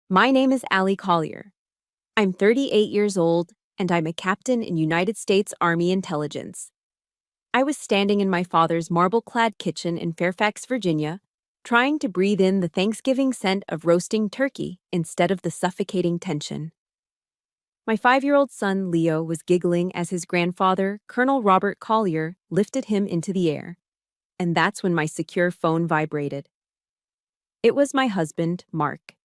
My name is Allie Collier. I'm 38 years old, and I'm a captain in United States Army Intelligence. I was standing in my father's marble-clad kitchen in Fairfax, Virginia, trying to breathe in the Thanksgiving scent of roasting turkey instead of the suffocating tension. My 5-year-old son, Leo, was giggling as his grandfather, Colonel Robert Collier, lifted him into the air. And that's when my secure phone vibrated. It was my husband, Mark.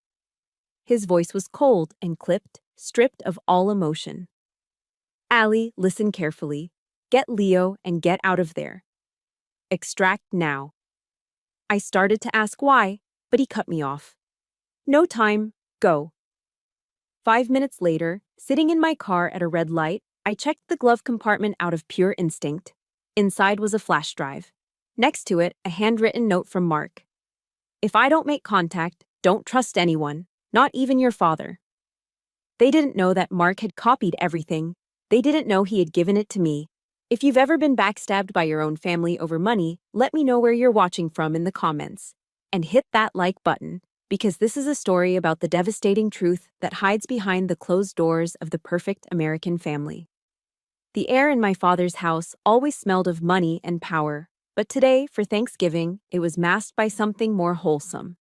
His voice was cold and clipped, stripped of all emotion. Allie, listen carefully. Get Leo and get out of there. Extract now. I started to ask why, but he cut me off. No time, go. 5 minutes later, sitting in my car at a red light, I checked the glove compartment out of pure instinct. Inside was a flash drive. Next to it, a handwritten note from Mark. If I don't make contact, don't trust anyone, not even your father. They didn't know that Mark had copied everything. They didn't know he had given it to me. If you've ever been backstabbed by your own family over money, let me know where you're watching from in the comments. And hit that like button, because this is a story about the devastating truth that hides behind the closed doors of the perfect American family. The air in my father's house always smelled of money and power, but today, for Thanksgiving, it was masked by something more wholesome.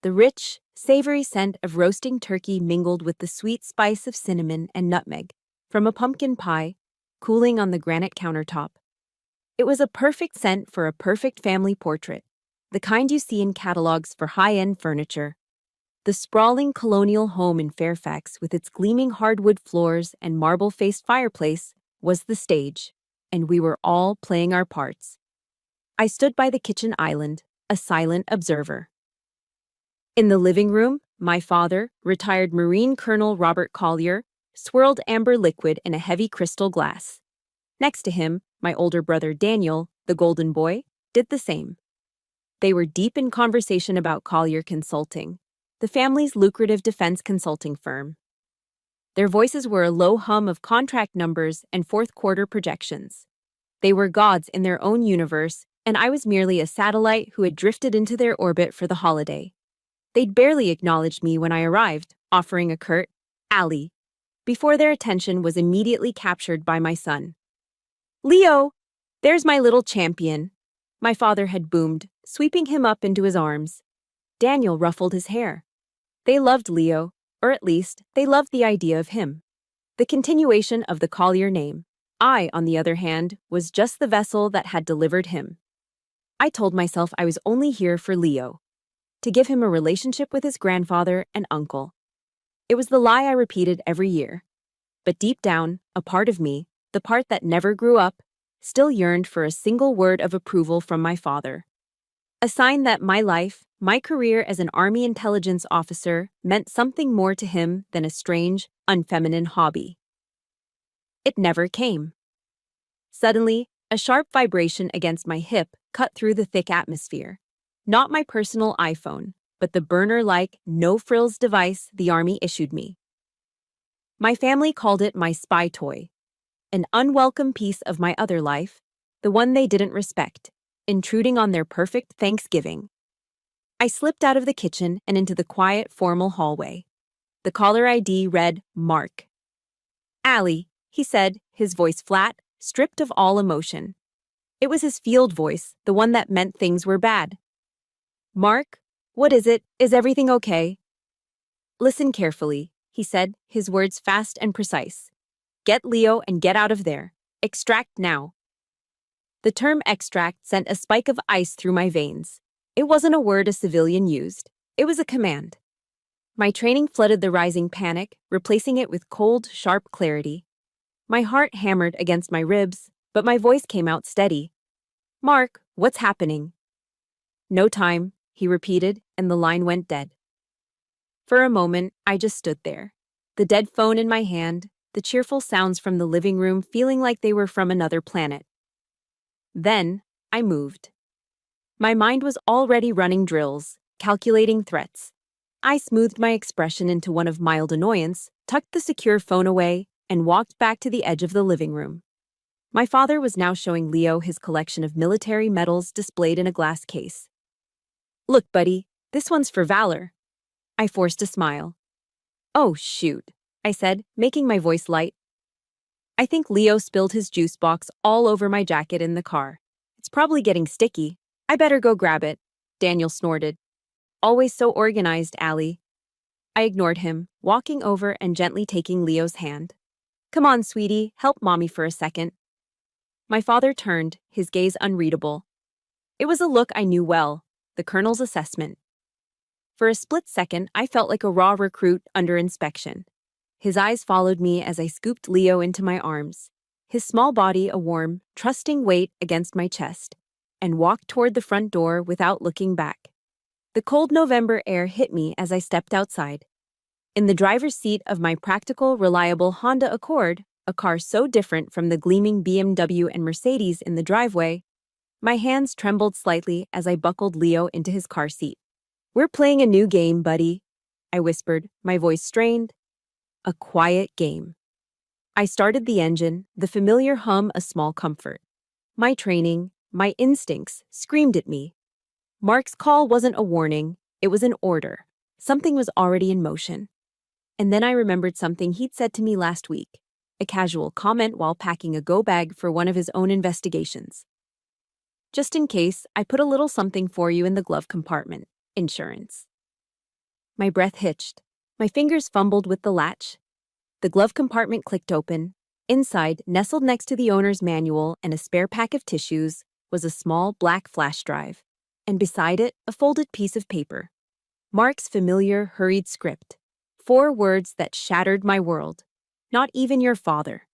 The rich, savory scent of roasting turkey mingled with the sweet spice of cinnamon and nutmeg from a pumpkin pie cooling on the granite countertop. It was a perfect scent for a perfect family portrait, the kind you see in catalogs for high-end furniture. The sprawling colonial home in Fairfax with its gleaming hardwood floors and marble-faced fireplace was the stage, and we were all playing our parts. I stood by the kitchen island, a silent observer. In the living room, my father, retired Marine Colonel Robert Collier, swirled amber liquid in a heavy crystal glass. Next to him, my older brother Daniel, the golden boy, did the same. They were deep in conversation about Collier Consulting, the family's lucrative defense consulting firm. Their voices were a low hum of contract numbers and fourth-quarter projections. They were gods in their own universe, and I was merely a satellite who had drifted into their orbit for the holiday. They'd barely acknowledged me when I arrived, offering a curt, "Allie," before their attention was immediately captured by my son. "Leo, there's my little champion," my father had boomed, sweeping him up into his arms. Daniel ruffled his hair. They loved Leo, or at least, they loved the idea of him. The continuation of the Collier name. I, on the other hand, was just the vessel that had delivered him. I told myself I was only here for Leo, to give him a relationship with his grandfather and uncle. It was the lie I repeated every year. But deep down, a part of me, the part that never grew up, still yearned for a single word of approval from my father. A sign that my life, my career as an Army intelligence officer, meant something more to him than a strange, unfeminine hobby. It never came. Suddenly, a sharp vibration against my hip cut through the thick atmosphere. Not my personal iPhone, but the burner-like, no-frills device the Army issued me. My family called it my spy toy, an unwelcome piece of my other life, the one they didn't respect, intruding on their perfect Thanksgiving. I slipped out of the kitchen and into the quiet, formal hallway. The caller ID read Mark. "Allie," he said, his voice flat, stripped of all emotion. It was his field voice, the one that meant things were bad. "Mark, what is it? Is everything okay?" "Listen carefully," he said, his words fast and precise. "Get Leo and get out of there. Extract now." The term extract sent a spike of ice through my veins. It wasn't a word a civilian used. It was a command. My training flooded the rising panic, replacing it with cold, sharp clarity. My heart hammered against my ribs, but my voice came out steady. "Mark, what's happening?" "No time," he repeated, and the line went dead. For a moment, I just stood there. The dead phone in my hand, the cheerful sounds from the living room feeling like they were from another planet. Then, I moved. My mind was already running drills, calculating threats. I smoothed my expression into one of mild annoyance, tucked the secure phone away, and walked back to the edge of the living room. My father was now showing Leo his collection of military medals displayed in a glass case. "Look, buddy, this one's for valor." I forced a smile. Oh, shoot, I said, making my voice light. I think Leo spilled his juice box all over my jacket in the car. It's probably getting sticky. I better go grab it, Daniel snorted. Always so organized, Allie. I ignored him, walking over and gently taking Leo's hand. Come on, sweetie, help mommy for a second. My father turned, his gaze unreadable. It was a look I knew well, the colonel's assessment. For a split second, I felt like a raw recruit under inspection. His eyes followed me as I scooped Leo into my arms, his small body a warm, trusting weight against my chest, and walked toward the front door without looking back. The cold November air hit me as I stepped outside. In the driver's seat of my practical, reliable Honda Accord, a car so different from the gleaming BMW and Mercedes in the driveway, my hands trembled slightly as I buckled Leo into his car seat. We're playing a new game, buddy, I whispered, my voice strained. A quiet game. I started the engine, the familiar hum a small comfort. My training, my instincts, screamed at me. Mark's call wasn't a warning, it was an order. Something was already in motion. And then I remembered something he'd said to me last week, a casual comment while packing a go bag for one of his own investigations. Just in case, I put a little something for you in the glove compartment. Insurance. My breath hitched. My fingers fumbled with the latch. The glove compartment clicked open. Inside, nestled next to the owner's manual and a spare pack of tissues, was a small black flash drive. And beside it, a folded piece of paper. Mark's familiar, hurried script. 4 words that shattered my world. Not even your father.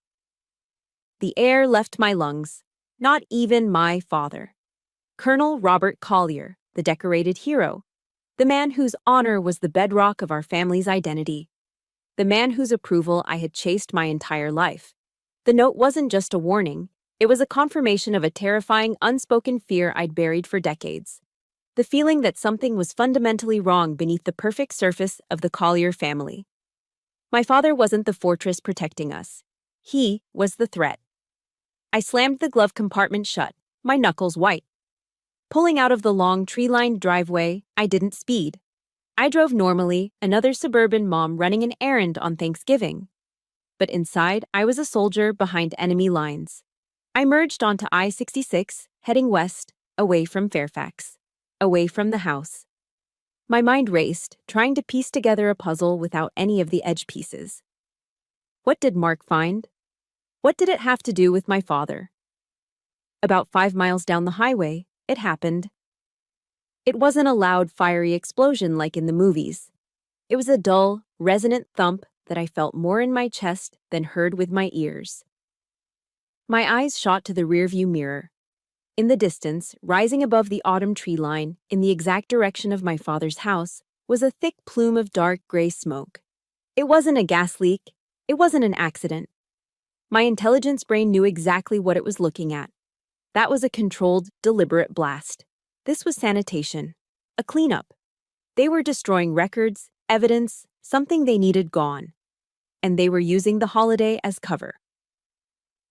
The air left my lungs. Not even my father. Colonel Robert Collier, the decorated hero. The man whose honor was the bedrock of our family's identity. The man whose approval I had chased my entire life. The note wasn't just a warning, it was a confirmation of a terrifying, unspoken fear I'd buried for decades. The feeling that something was fundamentally wrong beneath the perfect surface of the Collier family. My father wasn't the fortress protecting us. He was the threat. I slammed the glove compartment shut, my knuckles white. Pulling out of the long tree-lined driveway, I didn't speed. I drove normally, another suburban mom running an errand on Thanksgiving. But inside, I was a soldier behind enemy lines. I merged onto I-66, heading west, away from Fairfax. Away from the house. My mind raced, trying to piece together a puzzle without any of the edge pieces. What did Mark find? What did it have to do with my father? About 5 miles down the highway, it happened. It wasn't a loud, fiery explosion like in the movies. It was a dull, resonant thump that I felt more in my chest than heard with my ears. My eyes shot to the rearview mirror. In the distance, rising above the autumn tree line, in the exact direction of my father's house, was a thick plume of dark gray smoke. It wasn't a gas leak. It wasn't an accident. My intelligence brain knew exactly what it was looking at. That was a controlled, deliberate blast. This was sanitation. A cleanup. They were destroying records, evidence, something they needed gone. And they were using the holiday as cover.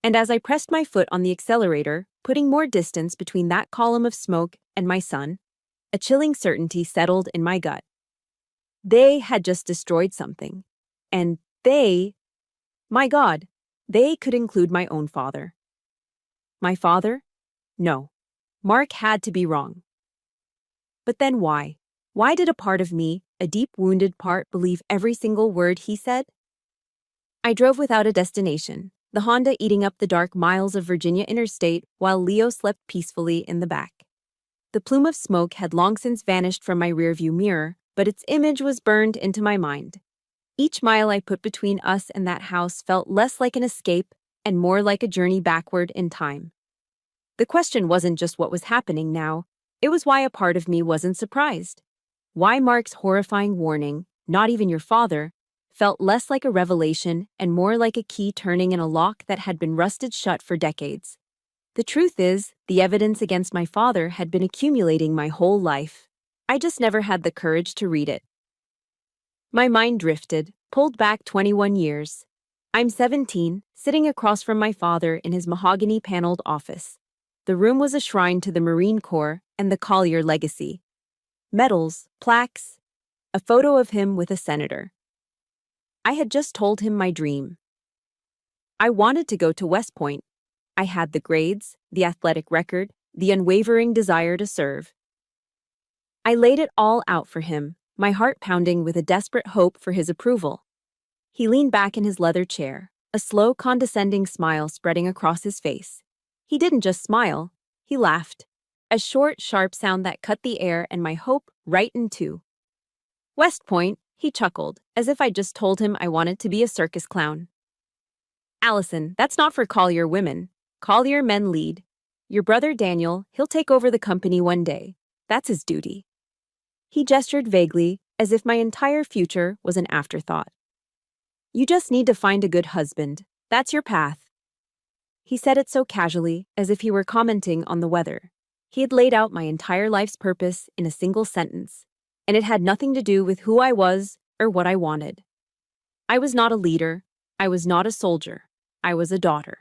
And as I pressed my foot on the accelerator, putting more distance between that column of smoke and my son, a chilling certainty settled in my gut. They had just destroyed something. And my God, they could include my own father. My father? No. Mark had to be wrong. But then why? Why did a part of me, a deep wounded part, believe every single word he said? I drove without a destination, the Honda eating up the dark miles of Virginia interstate while Leo slept peacefully in the back. The plume of smoke had long since vanished from my rearview mirror, but its image was burned into my mind. Each mile I put between us and that house felt less like an escape and more like a journey backward in time. The question wasn't just what was happening now, it was why a part of me wasn't surprised. Why Mark's horrifying warning, not even your father, felt less like a revelation and more like a key turning in a lock that had been rusted shut for decades. The truth is, the evidence against my father had been accumulating my whole life. I just never had the courage to read it. My mind drifted, pulled back 21 years. I'm 17, sitting across from my father in his mahogany-paneled office. The room was a shrine to the Marine Corps and the Collier legacy. Medals, plaques, a photo of him with a senator. I had just told him my dream. I wanted to go to West Point. I had the grades, the athletic record, the unwavering desire to serve. I laid it all out for him, my heart pounding with a desperate hope for his approval. He leaned back in his leather chair, a slow, condescending smile spreading across his face. He didn't just smile, he laughed. A short, sharp sound that cut the air and my hope right in two. West Point, he chuckled, as if I'd just told him I wanted to be a circus clown. Allison, that's not for Collier women. Collier men lead. Your brother Daniel, he'll take over the company one day. That's his duty. He gestured vaguely, as if my entire future was an afterthought. You just need to find a good husband. That's your path. He said it so casually, as if he were commenting on the weather. He had laid out my entire life's purpose in a single sentence, and it had nothing to do with who I was or what I wanted. I was not a leader. I was not a soldier. I was a daughter.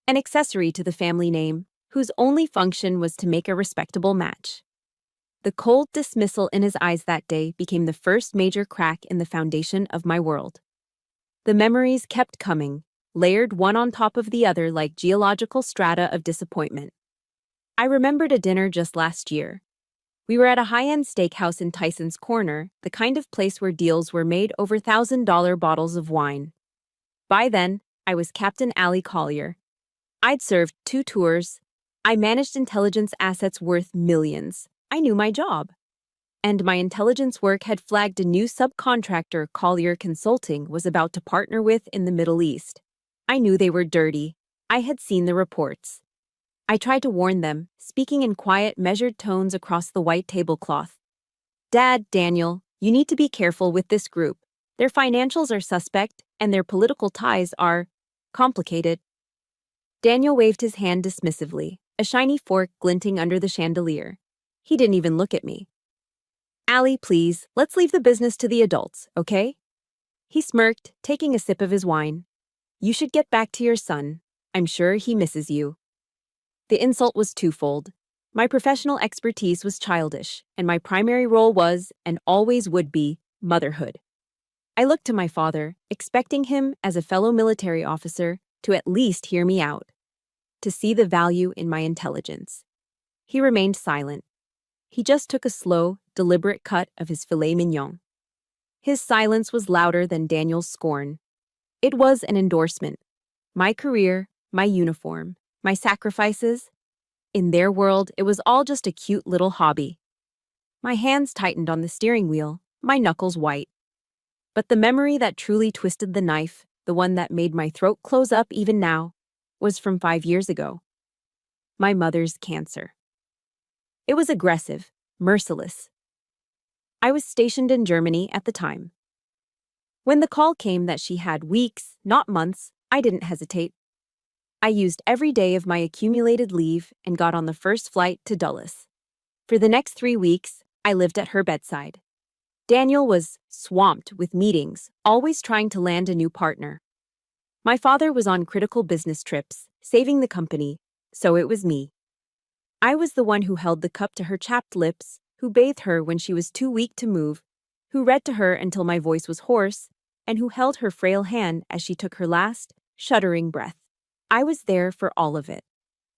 An accessory to the family name, whose only function was to make a respectable match. The cold dismissal in his eyes that day became the first major crack in the foundation of my world. The memories kept coming, layered one on top of the other like geological strata of disappointment. I remembered a dinner just last year. We were at a high-end steakhouse in Tyson's Corner, the kind of place where deals were made over $1,000 bottles of wine. By then, I was Captain Allie Collier. I'd served 2 tours. I managed intelligence assets worth millions. I knew my job. And my intelligence work had flagged a new subcontractor Collier Consulting was about to partner with in the Middle East. I knew they were dirty. I had seen the reports. I tried to warn them, speaking in quiet, measured tones across the white tablecloth. Dad, Daniel, you need to be careful with this group. Their financials are suspect, and their political ties are complicated. Daniel waved his hand dismissively, a shiny fork glinting under the chandelier. He didn't even look at me. Allie, please, let's leave the business to the adults, okay? He smirked, taking a sip of his wine. You should get back to your son. I'm sure he misses you. The insult was twofold. My professional expertise was childish, and my primary role was, and always would be, motherhood. I looked to my father, expecting him, as a fellow military officer, to at least hear me out, to see the value in my intelligence. He remained silent. He just took a slow, deliberate cut of his filet mignon. His silence was louder than Daniel's scorn. It was an endorsement. My career, my uniform, my sacrifices. In their world, it was all just a cute little hobby. My hands tightened on the steering wheel, my knuckles white. But the memory that truly twisted the knife, the one that made my throat close up even now, was from 5 years ago. My mother's cancer. It was aggressive, merciless. I was stationed in Germany at the time. When the call came that she had weeks, not months, I didn't hesitate. I used every day of my accumulated leave and got on the first flight to Dulles. For the next 3 weeks, I lived at her bedside. Daniel was swamped with meetings, always trying to land a new partner. My father was on critical business trips, saving the company, so it was me. I was the one who held the cup to her chapped lips, who bathed her when she was too weak to move, who read to her until my voice was hoarse, and who held her frail hand as she took her last, shuddering breath. I was there for all of it.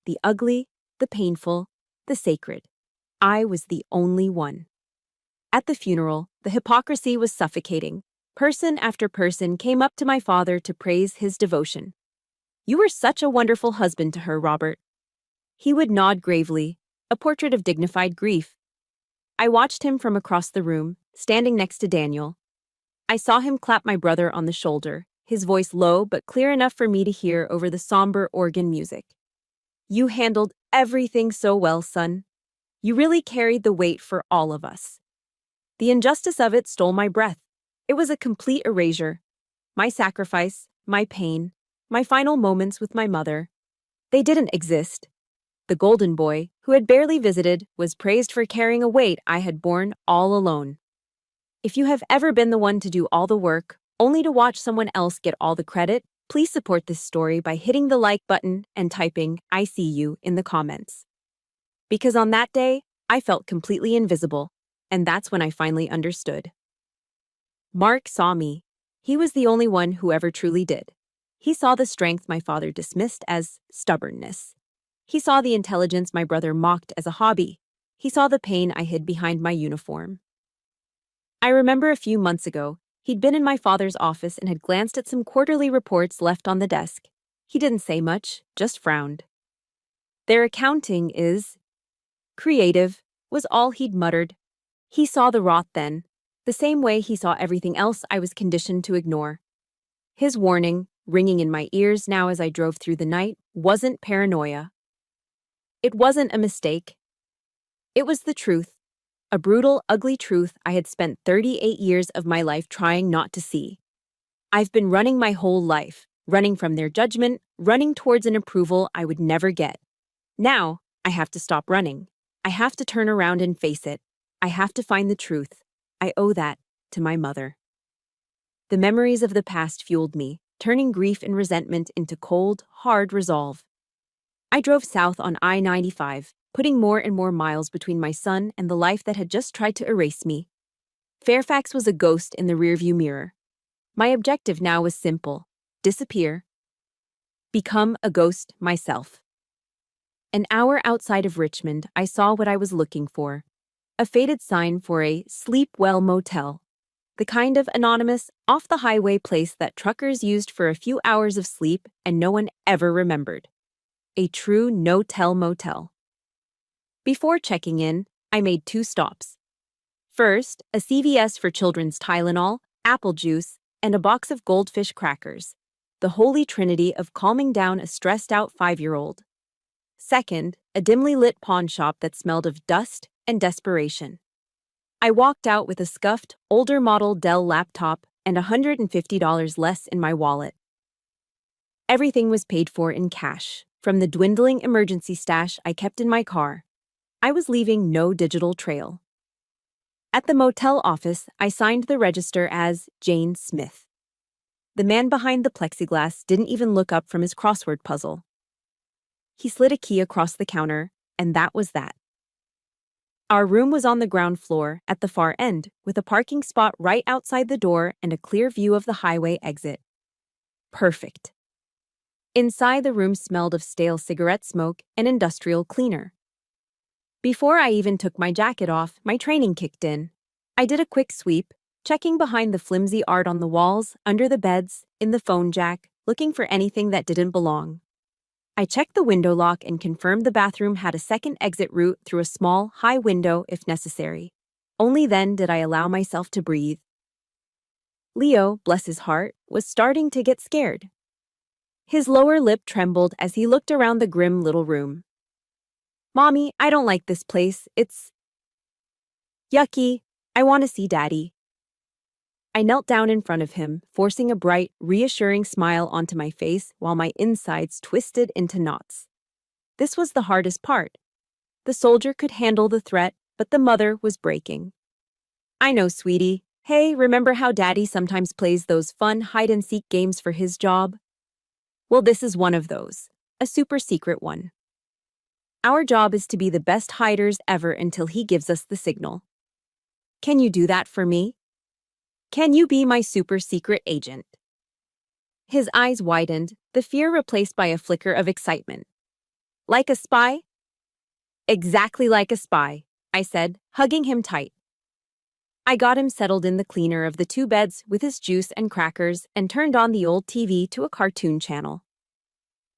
The ugly, the painful, the sacred. I was the only one. At the funeral, the hypocrisy was suffocating. Person after person came up to my father to praise his devotion. You were such a wonderful husband to her, Robert. He would nod gravely, a portrait of dignified grief. I watched him from across the room, standing next to Daniel. I saw him clap my brother on the shoulder, his voice low but clear enough for me to hear over the somber organ music. You handled everything so well, son. You really carried the weight for all of us. The injustice of it stole my breath. It was a complete erasure. My sacrifice, my pain, my final moments with my mother. They didn't exist. The golden boy, who had barely visited, was praised for carrying a weight I had borne all alone. If you have ever been the one to do all the work, only to watch someone else get all the credit, please support this story by hitting the like button and typing "I see you" in the comments. Because on that day, I felt completely invisible, and that's when I finally understood. Mark saw me. He was the only one who ever truly did. He saw the strength my father dismissed as stubbornness. He saw the intelligence my brother mocked as a hobby. He saw the pain I hid behind my uniform. I remember a few months ago, he'd been in my father's office and had glanced at some quarterly reports left on the desk. He didn't say much, just frowned. "Their accounting is creative," was all he'd muttered. He saw the rot then, the same way he saw everything else I was conditioned to ignore. His warning, ringing in my ears now as I drove through the night, wasn't paranoia. It wasn't a mistake. It was the truth, a brutal, ugly truth I had spent 38 years of my life trying not to see. I've been running my whole life, running from their judgment, running towards an approval I would never get. Now, I have to stop running. I have to turn around and face it. I have to find the truth. I owe that to my mother. The memories of the past fueled me, turning grief and resentment into cold, hard resolve. I drove south on I-95, putting more and more miles between my son and the life that had just tried to erase me. Fairfax was a ghost in the rearview mirror. My objective now was simple: disappear. Become a ghost myself. An hour outside of Richmond, I saw what I was looking for. A faded sign for a Sleep Well motel. The kind of anonymous, off-the-highway place that truckers used for a few hours of sleep and no one ever remembered. A true no-tell motel. Before checking in, I made 2 stops. First, a CVS for children's Tylenol, apple juice, and a box of goldfish crackers. The holy trinity of calming down a stressed-out 5-year-old. Second, a dimly lit pawn shop that smelled of dust and desperation. I walked out with a scuffed, older model Dell laptop and $150 less in my wallet. Everything was paid for in cash, from the dwindling emergency stash I kept in my car. I was leaving no digital trail. At the motel office, I signed the register as Jane Smith. The man behind the plexiglass didn't even look up from his crossword puzzle. He slid a key across the counter, and that was that. Our room was on the ground floor, at the far end, with a parking spot right outside the door and a clear view of the highway exit. Perfect. Inside, the room smelled of stale cigarette smoke and industrial cleaner. Before I even took my jacket off, my training kicked in. I did a quick sweep, checking behind the flimsy art on the walls, under the beds, in the phone jack, looking for anything that didn't belong. I checked the window lock and confirmed the bathroom had a second exit route through a small, high window if necessary. Only then did I allow myself to breathe. Leo, bless his heart, was starting to get scared. His lower lip trembled as he looked around the grim little room. "Mommy, I don't like this place. It's yucky. I want to see Daddy." I knelt down in front of him, forcing a bright, reassuring smile onto my face while my insides twisted into knots. This was the hardest part. The soldier could handle the threat, but the mother was breaking. "I know, sweetie. Hey, remember how Daddy sometimes plays those fun hide-and-seek games for his job? Well, this is one of those. A super secret one. Our job is to be the best hiders ever until he gives us the signal. Can you do that for me? Can you be my super secret agent?" His eyes widened, the fear replaced by a flicker of excitement. "Like a spy?" "Exactly like a spy," I said, hugging him tight. I got him settled in the cleaner of the 2 beds with his juice and crackers and turned on the old TV to a cartoon channel.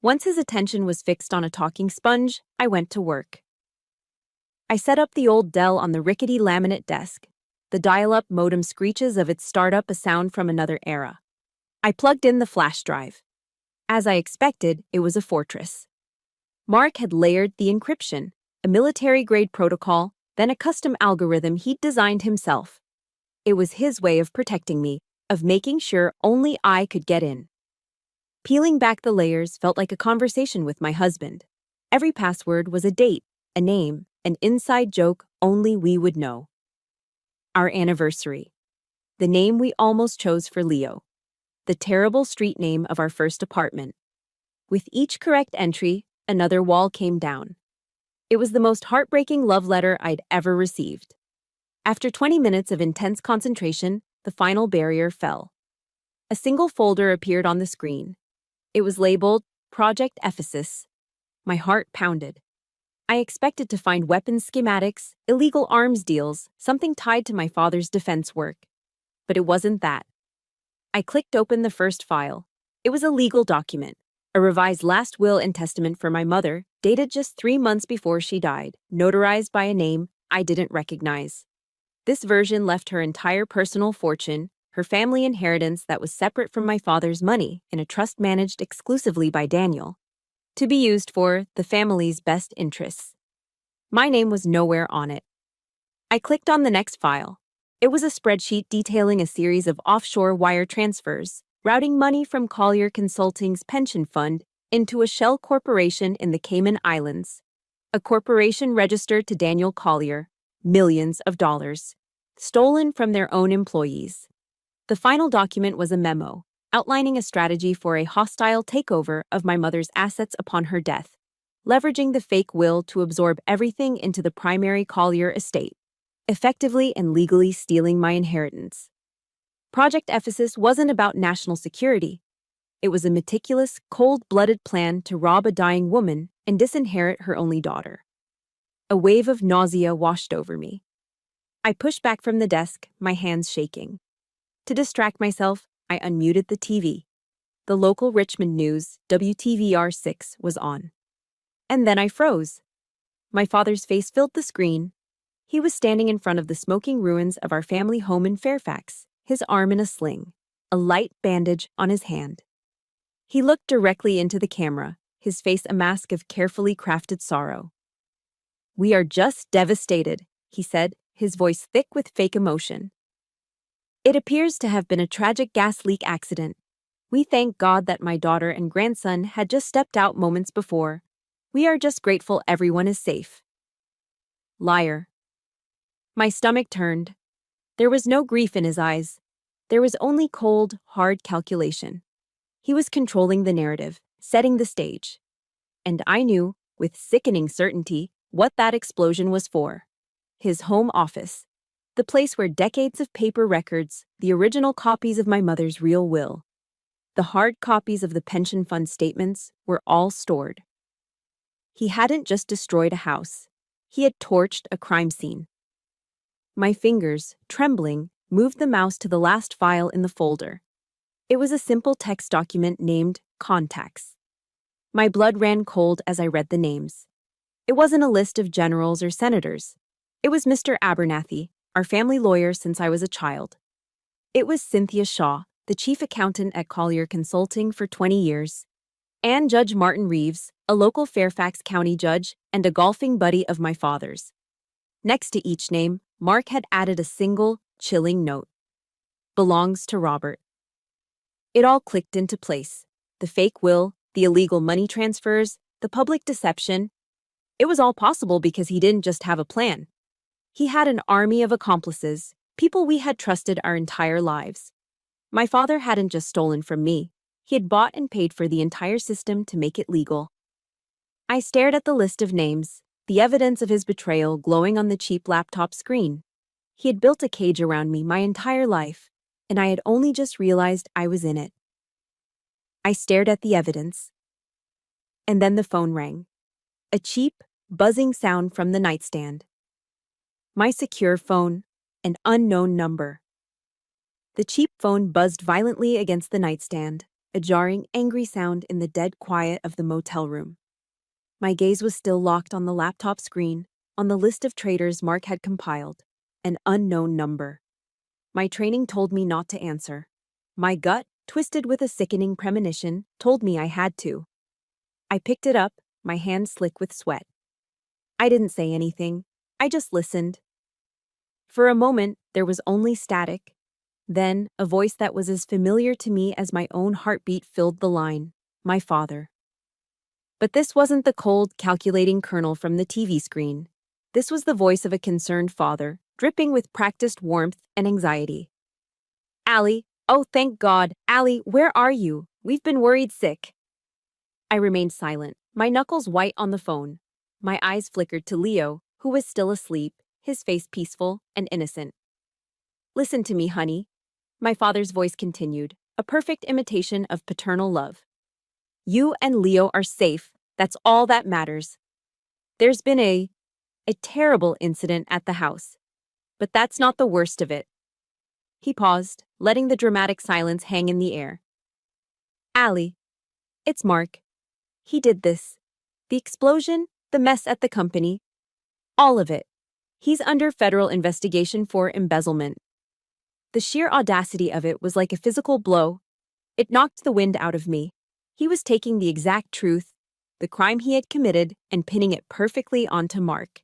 Once his attention was fixed on a talking sponge, I went to work. I set up the old Dell on the rickety laminate desk. The dial-up modem screeches of its startup a sound from another era. I plugged in the flash drive. As I expected, it was a fortress. Mark had layered the encryption, a military-grade protocol, then a custom algorithm he'd designed himself. It was his way of protecting me, of making sure only I could get in. Peeling back the layers felt like a conversation with my husband. Every password was a date, a name, an inside joke only we would know. Our anniversary. The name we almost chose for Leo. The terrible street name of our first apartment. With each correct entry, another wall came down. It was the most heartbreaking love letter I'd ever received. After 20 minutes of intense concentration, the final barrier fell. A single folder appeared on the screen. It was labeled Project Ephesus. My heart pounded. I expected to find weapons schematics, illegal arms deals, something tied to my father's defense work. But it wasn't that. I clicked open the first file. It was a legal document, a revised last will and testament for my mother, dated just 3 months before she died, notarized by a name I didn't recognize. This version left her entire personal fortune, her family inheritance that was separate from my father's money, in a trust managed exclusively by Daniel, to be used for the family's best interests. My name was nowhere on it. I clicked on the next file. It was a spreadsheet detailing a series of offshore wire transfers, routing money from Collier Consulting's pension fund into a shell corporation in the Cayman Islands. A corporation registered to Daniel Collier, millions of dollars, stolen from their own employees. The final document was a memo, outlining a strategy for a hostile takeover of my mother's assets upon her death, leveraging the fake will to absorb everything into the primary Collier estate, effectively and legally stealing my inheritance. Project Ephesus wasn't about national security. It was a meticulous, cold-blooded plan to rob a dying woman and disinherit her only daughter. A wave of nausea washed over me. I pushed back from the desk, my hands shaking. To distract myself, I unmuted the TV. The local Richmond news, WTVR6, was on. And then I froze. My father's face filled the screen. He was standing in front of the smoking ruins of our family home in Fairfax, his arm in a sling, a light bandage on his hand. He looked directly into the camera, his face a mask of carefully crafted sorrow. "We are just devastated," he said, his voice thick with fake emotion. "It appears to have been a tragic gas leak accident. We thank God that my daughter and grandson had just stepped out moments before. We are just grateful everyone is safe." Liar. My stomach turned. There was no grief in his eyes. There was only cold, hard calculation. He was controlling the narrative, setting the stage. And I knew, with sickening certainty, what that explosion was for. His home office. The place where decades of paper records, the original copies of my mother's real will, the hard copies of the pension fund statements, were all stored. He hadn't just destroyed a house. He had torched a crime scene. My fingers, trembling, moved the mouse to the last file in the folder. It was a simple text document named Contacts. My blood ran cold as I read the names. It wasn't a list of generals or senators. It was Mr. Abernathy, our family lawyer since I was a child. It was Cynthia Shaw, the chief accountant at Collier Consulting for 20 years, and Judge Martin Reeves, a local Fairfax County judge and a golfing buddy of my father's. Next to each name, Mark had added a single, chilling note. "Belongs to Robert." It all clicked into place. The fake will, the illegal money transfers, the public deception. It was all possible because he didn't just have a plan. He had an army of accomplices, people we had trusted our entire lives. My father hadn't just stolen from me. He had bought and paid for the entire system to make it legal. I stared at the list of names, the evidence of his betrayal glowing on the cheap laptop screen. He had built a cage around me my entire life, and I had only just realized I was in it. I stared at the evidence. And then the phone rang. A cheap, buzzing sound from the nightstand. My secure phone, an unknown number. The cheap phone buzzed violently against the nightstand, a jarring, angry sound in the dead quiet of the motel room. My gaze was still locked on the laptop screen, on the list of traders Mark had compiled, an unknown number. My training told me not to answer. My gut, twisted with a sickening premonition, told me I had to. I picked it up, my hand slick with sweat. I didn't say anything. I just listened. For a moment, there was only static. Then, a voice that was as familiar to me as my own heartbeat filled the line. My father. But this wasn't the cold, calculating colonel from the TV screen. This was the voice of a concerned father, dripping with practiced warmth and anxiety. "Allie, oh thank God, Allie, where are you? We've been worried sick." I remained silent, my knuckles white on the phone. My eyes flickered to Leo, who was still asleep, his face peaceful and innocent. "Listen to me, honey," my father's voice continued. a perfect imitation of paternal love. You and Leo are safe. That's all that matters. There's been a terrible incident at the house, but that's not the worst of it. He paused, letting the dramatic silence hang in the air. Allie, it's Mark. He did this. The explosion, the mess at the company, all of it. He's under federal investigation for embezzlement. The sheer audacity of it was like a physical blow. It knocked the wind out of me. He was taking the exact truth, the crime he had committed, and pinning it perfectly onto Mark.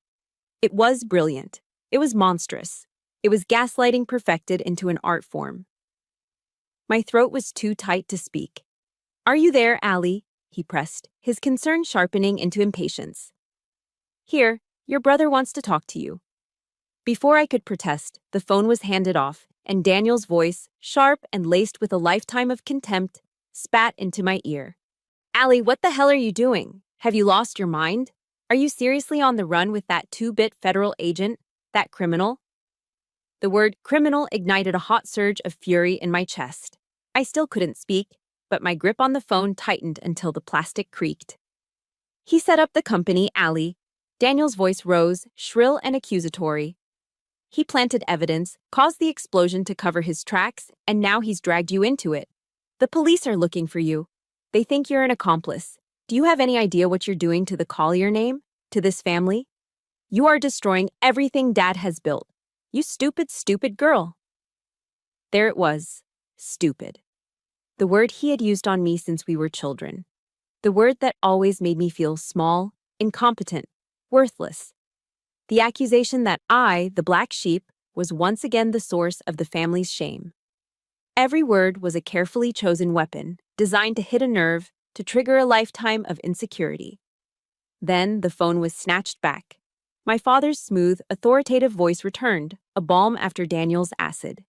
It was brilliant. It was monstrous. It was gaslighting perfected into an art form. My throat was too tight to speak. Are you there, Allie? He pressed, his concern sharpening into impatience. Here, your brother wants to talk to you. Before I could protest, the phone was handed off, and Daniel's voice, sharp and laced with a lifetime of contempt, spat into my ear. Allie, what the hell are you doing? Have you lost your mind? Are you seriously on the run with that two-bit federal agent, that criminal? The word criminal ignited a hot surge of fury in my chest. I still couldn't speak, but my grip on the phone tightened until the plastic creaked. He set up the company, Allie. Daniel's voice rose, shrill and accusatory. He planted evidence, caused the explosion to cover his tracks, and now he's dragged you into it. The police are looking for you. They think you're an accomplice. Do you have any idea what you're doing to the Collier name? To this family? You are destroying everything Dad has built. You stupid, stupid girl. There it was. Stupid. The word he had used on me since we were children. The word that always made me feel small, incompetent, worthless. The accusation that I, the black sheep, was once again the source of the family's shame. Every word was a carefully chosen weapon, designed to hit a nerve, to trigger a lifetime of insecurity. Then the phone was snatched back. My father's smooth, authoritative voice returned, a balm after Daniel's acid.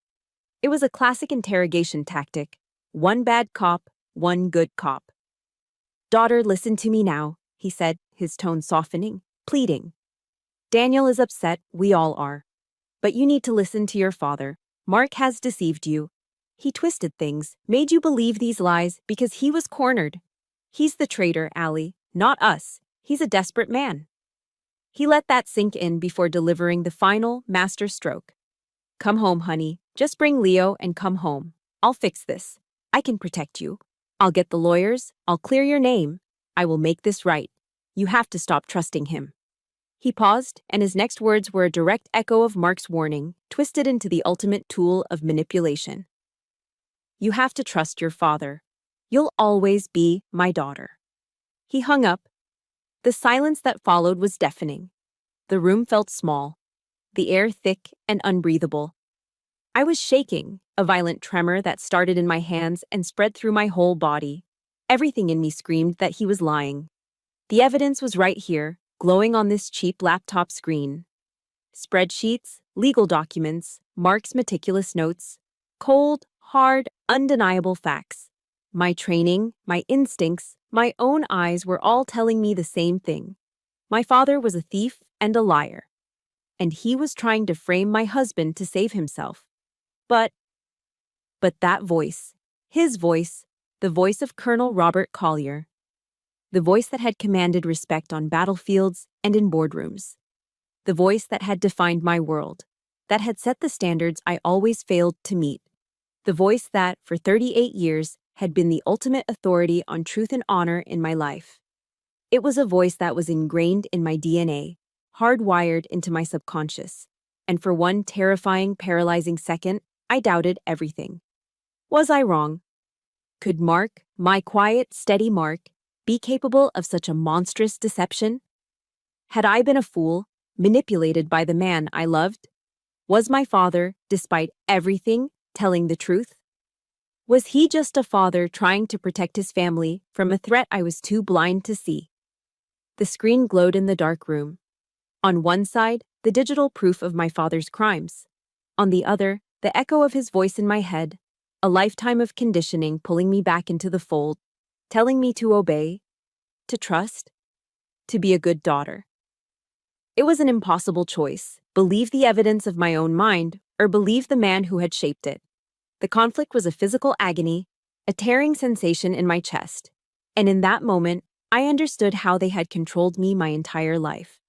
It was a classic interrogation tactic. One bad cop, one good cop. Daughter, listen to me now, he said, his tone softening, pleading. Daniel is upset, we all are. But you need to listen to your father. Mark has deceived you. He twisted things, made you believe these lies because he was cornered. He's the traitor, Allie, not us. He's a desperate man. He let that sink in before delivering the final, master stroke. Come home, honey. Just bring Leo and come home. I'll fix this. I can protect you. I'll get the lawyers. I'll clear your name. I will make this right. You have to stop trusting him. He paused, and his next words were a direct echo of Mark's warning, twisted into the ultimate tool of manipulation. You have to trust your father. You'll always be my daughter. He hung up. The silence that followed was deafening. The room felt small, the air thick and unbreathable. I was shaking, a violent tremor that started in my hands and spread through my whole body. Everything in me screamed that he was lying. The evidence was right here, glowing on this cheap laptop screen. Spreadsheets, legal documents, Mark's meticulous notes, cold, hard, undeniable facts. My training, my instincts, my own eyes were all telling me the same thing. My father was a thief and a liar. And he was trying to frame my husband to save himself. But that voice, his voice, the voice of Colonel Robert Collier, the voice that had commanded respect on battlefields and in boardrooms, the voice that had defined my world, that had set the standards I always failed to meet, the voice that, for 38 years, had been the ultimate authority on truth and honor in my life. It was a voice that was ingrained in my DNA, hardwired into my subconscious, and for one terrifying, paralyzing second, I doubted everything. Was I wrong? Could Mark, my quiet, steady Mark, be capable of such a monstrous deception? Had I been a fool, manipulated by the man I loved? Was my father, despite everything, telling the truth? Was he just a father trying to protect his family from a threat I was too blind to see? The screen glowed in the dark room. On one side, the digital proof of my father's crimes. On the other, the echo of his voice in my head, a lifetime of conditioning pulling me back into the fold, telling me to obey, to trust, to be a good daughter. It was an impossible choice, believe the evidence of my own mind or believe the man who had shaped it. The conflict was a physical agony, a tearing sensation in my chest. And in that moment, I understood how they had controlled me my entire life.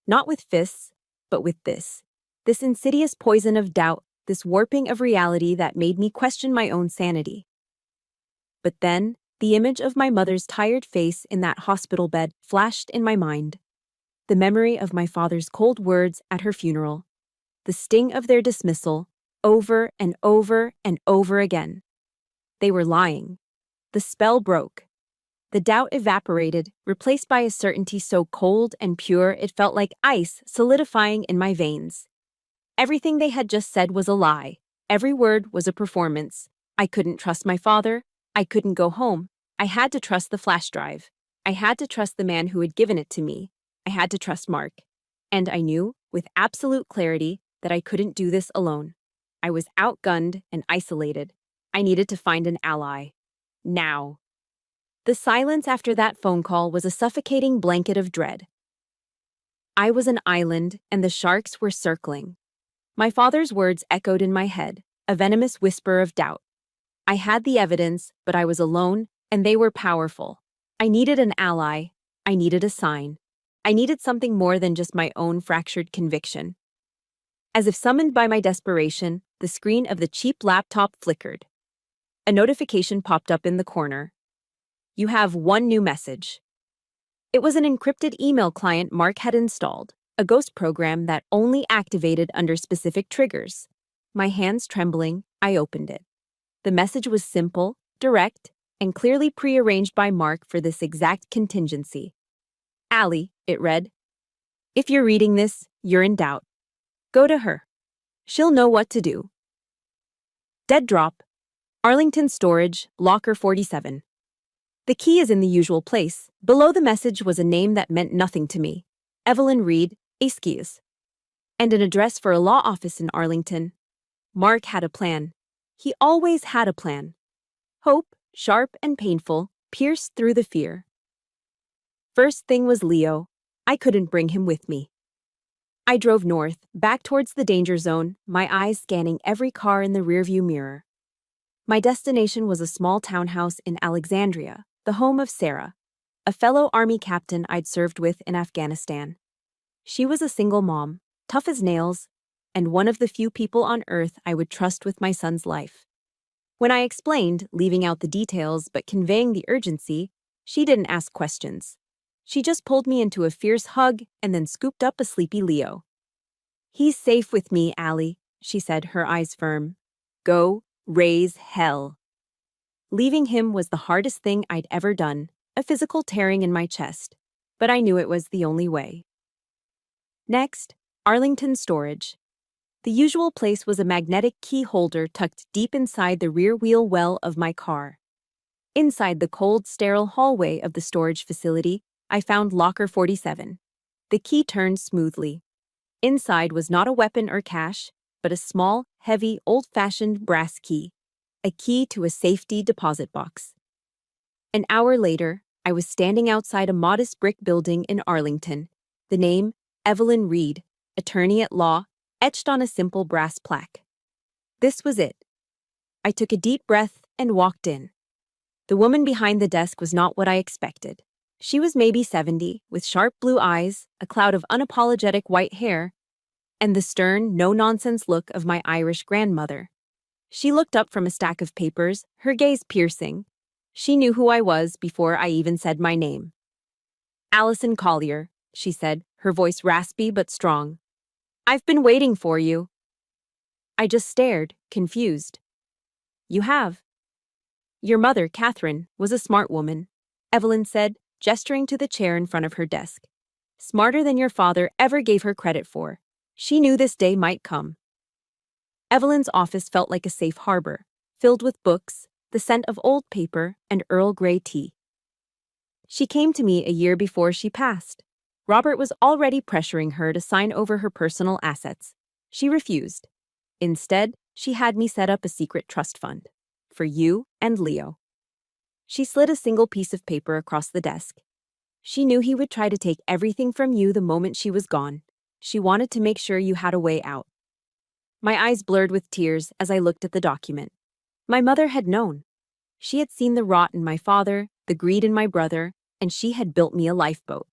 Not with fists, but with this. This insidious poison of doubt, this warping of reality that made me question my own sanity. But then, the image of my mother's tired face in that hospital bed flashed in my mind. The memory of my father's cold words at her funeral. The sting of their dismissal, over and over and over again. They were lying. The spell broke. The doubt evaporated, replaced by a certainty so cold and pure it felt like ice solidifying in my veins. Everything they had just said was a lie. Every word was a performance. I couldn't trust my father. I couldn't go home. I had to trust the flash drive. I had to trust the man who had given it to me. I had to trust Mark. And I knew, with absolute clarity, that I couldn't do this alone. I was outgunned and isolated. I needed to find an ally. Now. The silence after that phone call was a suffocating blanket of dread. I was an island, and the sharks were circling. My father's words echoed in my head, a venomous whisper of doubt. I had the evidence, but I was alone, and they were powerful. I needed an ally. I needed a sign. I needed something more than just my own fractured conviction. As if summoned by my desperation, the screen of the cheap laptop flickered. A notification popped up in the corner. You have one new message. It was an encrypted email client Mark had installed, a ghost program that only activated under specific triggers. My hands trembling, I opened it. The message was simple, direct, and clearly prearranged by Mark for this exact contingency. Allie, it read. If you're reading this, you're in doubt. Go to her. She'll know what to do. Dead drop. Arlington Storage, Locker 47. The key is in the usual place. Below the message was a name that meant nothing to me. Evelyn Reed, Askies. And an address for a law office in Arlington. Mark had a plan. He always had a plan. Hope, sharp and painful, pierced through the fear. First thing was Leo. I couldn't bring him with me. I drove north, back towards the danger zone, my eyes scanning every car in the rearview mirror. My destination was a small townhouse in Alexandria, the home of Sarah, a fellow Army captain I'd served with in Afghanistan. She was a single mom, tough as nails, and one of the few people on earth I would trust with my son's life. When I explained, leaving out the details but conveying the urgency, she didn't ask questions. She just pulled me into a fierce hug and then scooped up a sleepy Leo. He's safe with me, Allie, she said, her eyes firm. Go, raise hell. Leaving him was the hardest thing I'd ever done, a physical tearing in my chest, but I knew it was the only way. Next, Arlington Storage. The usual place was a magnetic key holder tucked deep inside the rear wheel well of my car. Inside the cold, sterile hallway of the storage facility, I found Locker 47. The key turned smoothly. Inside was not a weapon or cash, but a small, heavy, old-fashioned brass key. A key to a safety deposit box. An hour later, I was standing outside a modest brick building in Arlington. The name, Evelyn Reed, attorney at law, etched on a simple brass plaque. This was it. I took a deep breath and walked in. The woman behind the desk was not what I expected. She was maybe 70, with sharp blue eyes, a cloud of unapologetic white hair, and the stern, no-nonsense look of my Irish grandmother. She looked up from a stack of papers, her gaze piercing. She knew who I was before I even said my name. Allison Collier, she said, her voice raspy but strong. I've been waiting for you. I just stared, confused. You have. Your mother, Catherine, was a smart woman, Evelyn said, gesturing to the chair in front of her desk. Smarter than your father ever gave her credit for. She knew this day might come. Evelyn's office felt like a safe harbor, filled with books, the scent of old paper, and Earl Grey tea. She came to me a year before she passed. Robert was already pressuring her to sign over her personal assets. She refused. Instead, she had me set up a secret trust fund. For you and Leo. She slid a single piece of paper across the desk. She knew he would try to take everything from you the moment she was gone. She wanted to make sure you had a way out. My eyes blurred with tears as I looked at the document. My mother had known. She had seen the rot in my father, the greed in my brother, and she had built me a lifeboat.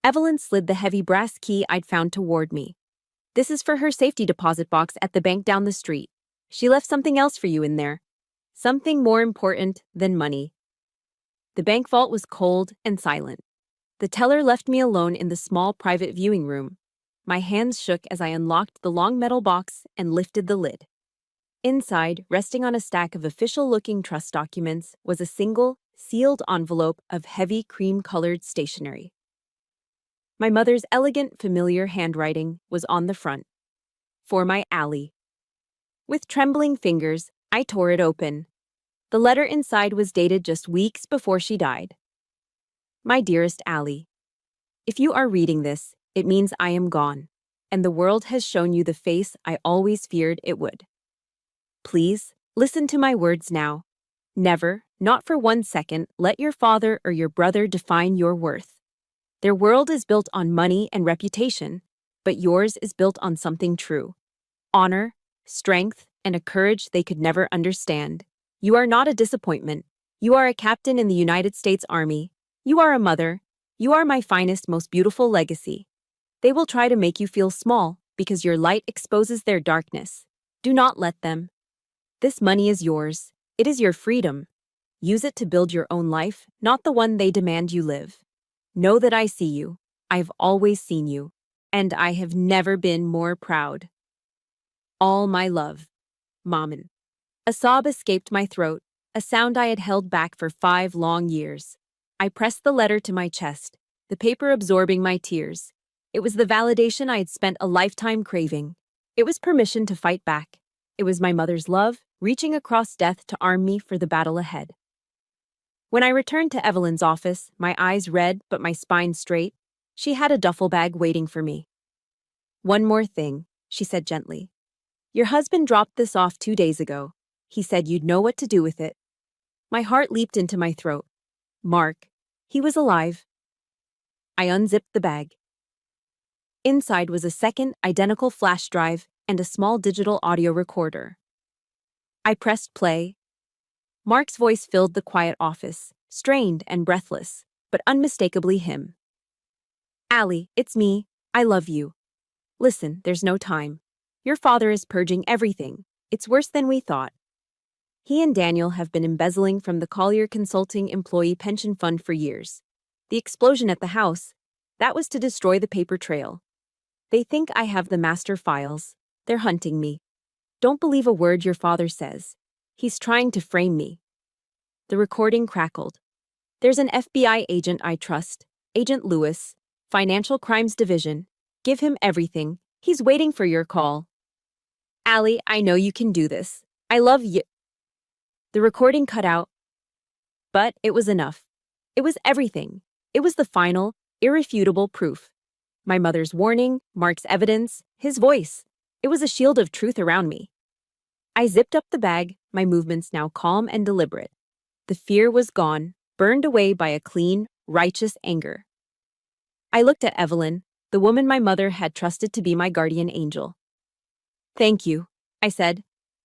Evelyn slid the heavy brass key I'd found toward me. This is for her safety deposit box at the bank down the street. She left something else for you in there. Something more important than money. The bank vault was cold and silent. The teller left me alone in the small private viewing room. My hands shook as I unlocked the long metal box and lifted the lid. Inside, resting on a stack of official-looking trust documents, was a single, sealed envelope of heavy cream-colored stationery. My mother's elegant, familiar handwriting was on the front. For my Allie. With trembling fingers, I tore it open. The letter inside was dated just weeks before she died. My dearest Allie, if you are reading this, it means I am gone, and the world has shown you the face I always feared it would. Please, listen to my words now. Never, not for 1 second, let your father or your brother define your worth. Their world is built on money and reputation, but yours is built on something true. Honor, strength, and a courage they could never understand. You are not a disappointment. You are a captain in the United States Army. You are a mother. You are my finest, most beautiful legacy. They will try to make you feel small because your light exposes their darkness. Do not let them. This money is yours. It is your freedom. Use it to build your own life, not the one they demand you live. Know that I see you. I've always seen you. And I have never been more proud. All my love. Maman. A sob escaped my throat, a sound I had held back for 5 long years. I pressed the letter to my chest, the paper absorbing my tears. It was the validation I had spent a lifetime craving. It was permission to fight back. It was my mother's love, reaching across death to arm me for the battle ahead. When I returned to Evelyn's office, my eyes red but my spine straight, she had a duffel bag waiting for me. One more thing, she said gently. Your husband dropped this off 2 days ago. He said you'd know what to do with it. My heart leaped into my throat. Mark. He was alive. I unzipped the bag. Inside was a second, identical flash drive and a small digital audio recorder. I pressed play. Mark's voice filled the quiet office, strained and breathless, but unmistakably him. Allie, it's me. I love you. Listen, there's no time. Your father is purging everything. It's worse than we thought. He and Daniel have been embezzling from the Collier Consulting Employee Pension Fund for years. The explosion at the house, that was to destroy the paper trail. They think I have the master files. They're hunting me. Don't believe a word your father says. He's trying to frame me. The recording crackled. There's an FBI agent I trust, Agent Lewis, Financial Crimes Division. Give him everything. He's waiting for your call. Allie, I know you can do this. I love you. The recording cut out. But it was enough. It was everything. It was the final, irrefutable proof. My mother's warning, Mark's evidence, his voice. It was a shield of truth around me. I zipped up the bag, my movements now calm and deliberate. The fear was gone, burned away by a clean, righteous anger. I looked at Evelyn, the woman my mother had trusted to be my guardian angel. Thank you, I said,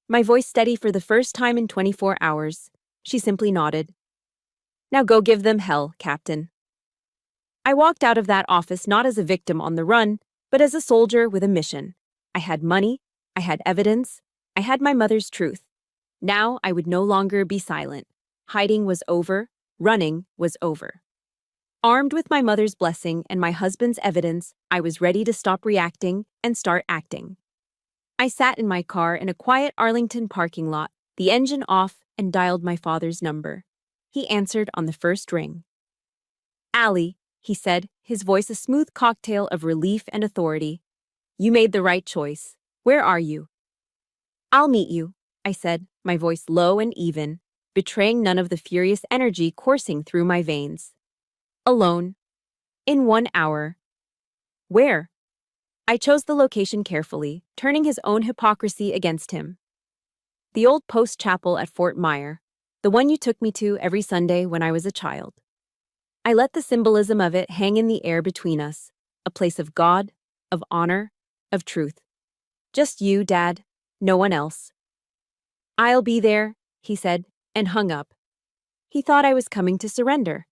my voice steady for the first time in 24 hours. She simply nodded. Now go give them hell, Captain. I walked out of that office not as a victim on the run, but as a soldier with a mission. I had money, I had evidence, I had my mother's truth. Now I would no longer be silent. Hiding was over, running was over. Armed with my mother's blessing and my husband's evidence, I was ready to stop reacting and start acting. I sat in my car in a quiet Arlington parking lot, the engine off, and dialed my father's number. He answered on the first ring. Allie, he said, his voice a smooth cocktail of relief and authority. You made the right choice. Where are you? I'll meet you, I said, my voice low and even, betraying none of the furious energy coursing through my veins. Alone. In 1 hour. Where? I chose the location carefully, turning his own hypocrisy against him. The old post chapel at Fort Myer, the one you took me to every Sunday when I was a child. I let the symbolism of it hang in the air between us, a place of God, of honor, of truth. Just you, Dad, no one else. I'll be there, he said, and hung up. He thought I was coming to surrender.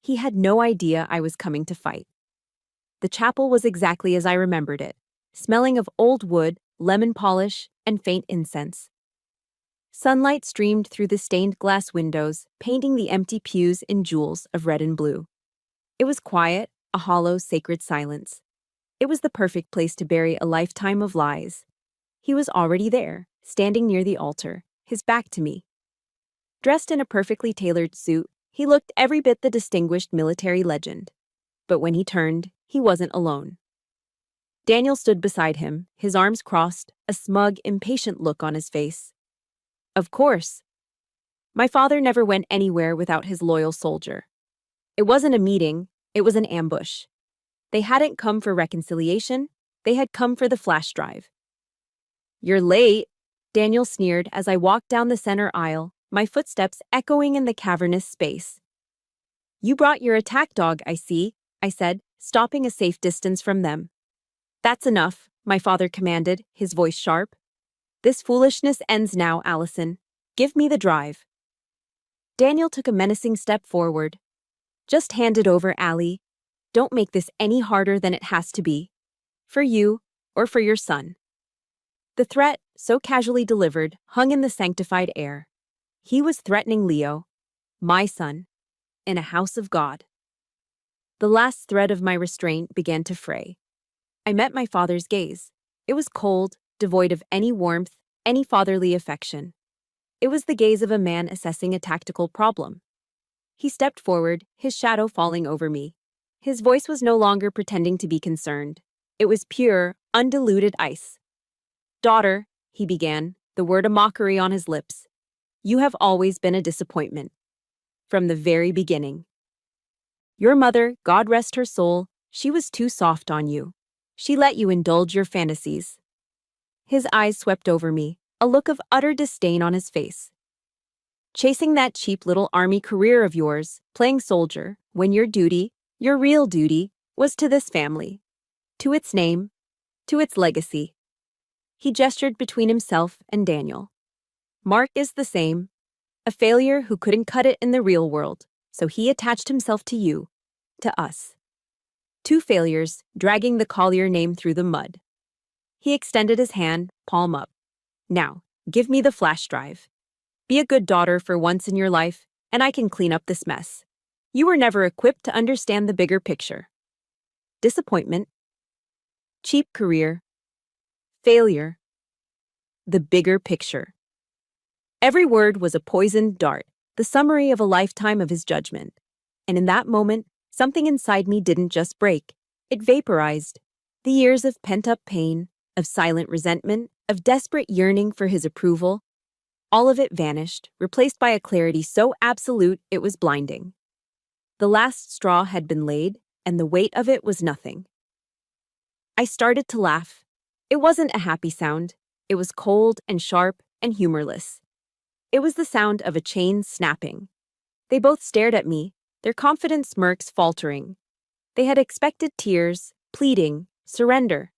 He had no idea I was coming to fight. The chapel was exactly as I remembered it, smelling of old wood, lemon polish, and faint incense. Sunlight streamed through the stained glass windows, painting the empty pews in jewels of red and blue. It was quiet, a hollow, sacred silence. It was the perfect place to bury a lifetime of lies. He was already there, standing near the altar, his back to me. Dressed in a perfectly tailored suit, he looked every bit the distinguished military legend. But when he turned, he wasn't alone. Daniel stood beside him, his arms crossed, a smug, impatient look on his face. Of course. My father never went anywhere without his loyal soldier. It wasn't a meeting, it was an ambush. They hadn't come for reconciliation, they had come for the flash drive. "You're late," Daniel sneered as I walked down the center aisle, my footsteps echoing in the cavernous space. "You brought your attack dog, I see," I said, stopping a safe distance from them. "That's enough," my father commanded, his voice sharp. "This foolishness ends now, Allison. Give me the drive." Daniel took a menacing step forward. "Just hand it over, Allie. Don't make this any harder than it has to be. For you, or for your son." The threat, so casually delivered, hung in the sanctified air. He was threatening Leo, my son, in a house of God. The last thread of my restraint began to fray. I met my father's gaze. It was cold, devoid of any warmth, any fatherly affection. It was the gaze of a man assessing a tactical problem. He stepped forward, his shadow falling over me. His voice was no longer pretending to be concerned. It was pure, undiluted ice. "Daughter," he began, the word a mockery on his lips, "you have always been a disappointment. From the very beginning. Your mother, God rest her soul, she was too soft on you. She let you indulge your fantasies." His eyes swept over me, a look of utter disdain on his face. "Chasing that cheap little army career of yours, playing soldier, when your duty, your real duty, was to this family. To its name, to its legacy." He gestured between himself and Daniel. "Mark is the same. A failure who couldn't cut it in the real world, so he attached himself to you, to us. Two failures, dragging the Collier name through the mud." He extended his hand, palm up. "Now, give me the flash drive. Be a good daughter for once in your life, and I can clean up this mess. You were never equipped to understand the bigger picture. Disappointment. Cheap career. Failure. The bigger picture." Every word was a poisoned dart, the summary of a lifetime of his judgment. And in that moment, something inside me didn't just break. It vaporized. The years of pent-up pain, of silent resentment, of desperate yearning for his approval, all of it vanished, replaced by a clarity so absolute it was blinding. The last straw had been laid, and the weight of it was nothing. I started to laugh. It wasn't a happy sound. It was cold and sharp and humorless. It was the sound of a chain snapping. They both stared at me, their confident smirks faltering. They had expected tears, pleading, surrender.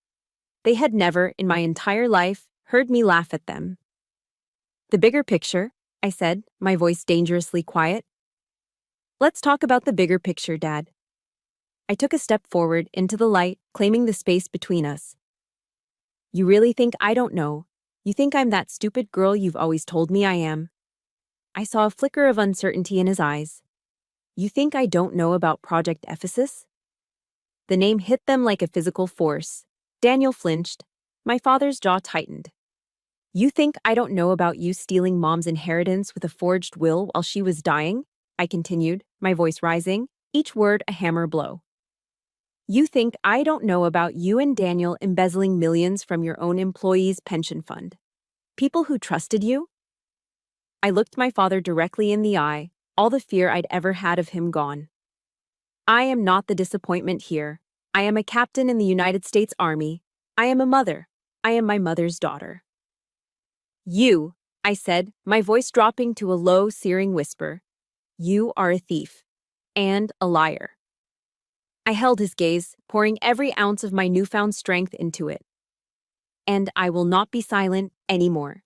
They had never, in my entire life, heard me laugh at them. "The bigger picture," I said, my voice dangerously quiet. "Let's talk about the bigger picture, Dad." I took a step forward into the light, claiming the space between us. "You really think I don't know? You think I'm that stupid girl you've always told me I am?" I saw a flicker of uncertainty in his eyes. "You think I don't know about Project Ephesus?" The name hit them like a physical force. Daniel flinched. My father's jaw tightened. "You think I don't know about you stealing Mom's inheritance with a forged will while she was dying?" I continued, my voice rising, each word a hammer blow. "You think I don't know about you and Daniel embezzling millions from your own employees' pension fund? People who trusted you?" I looked my father directly in the eye, all the fear I'd ever had of him gone. "I am not the disappointment here. I am a captain in the United States Army. I am a mother. I am my mother's daughter." "You," I said, my voice dropping to a low, searing whisper, "you are a thief. And a liar." I held his gaze, pouring every ounce of my newfound strength into it. "And I will not be silent anymore."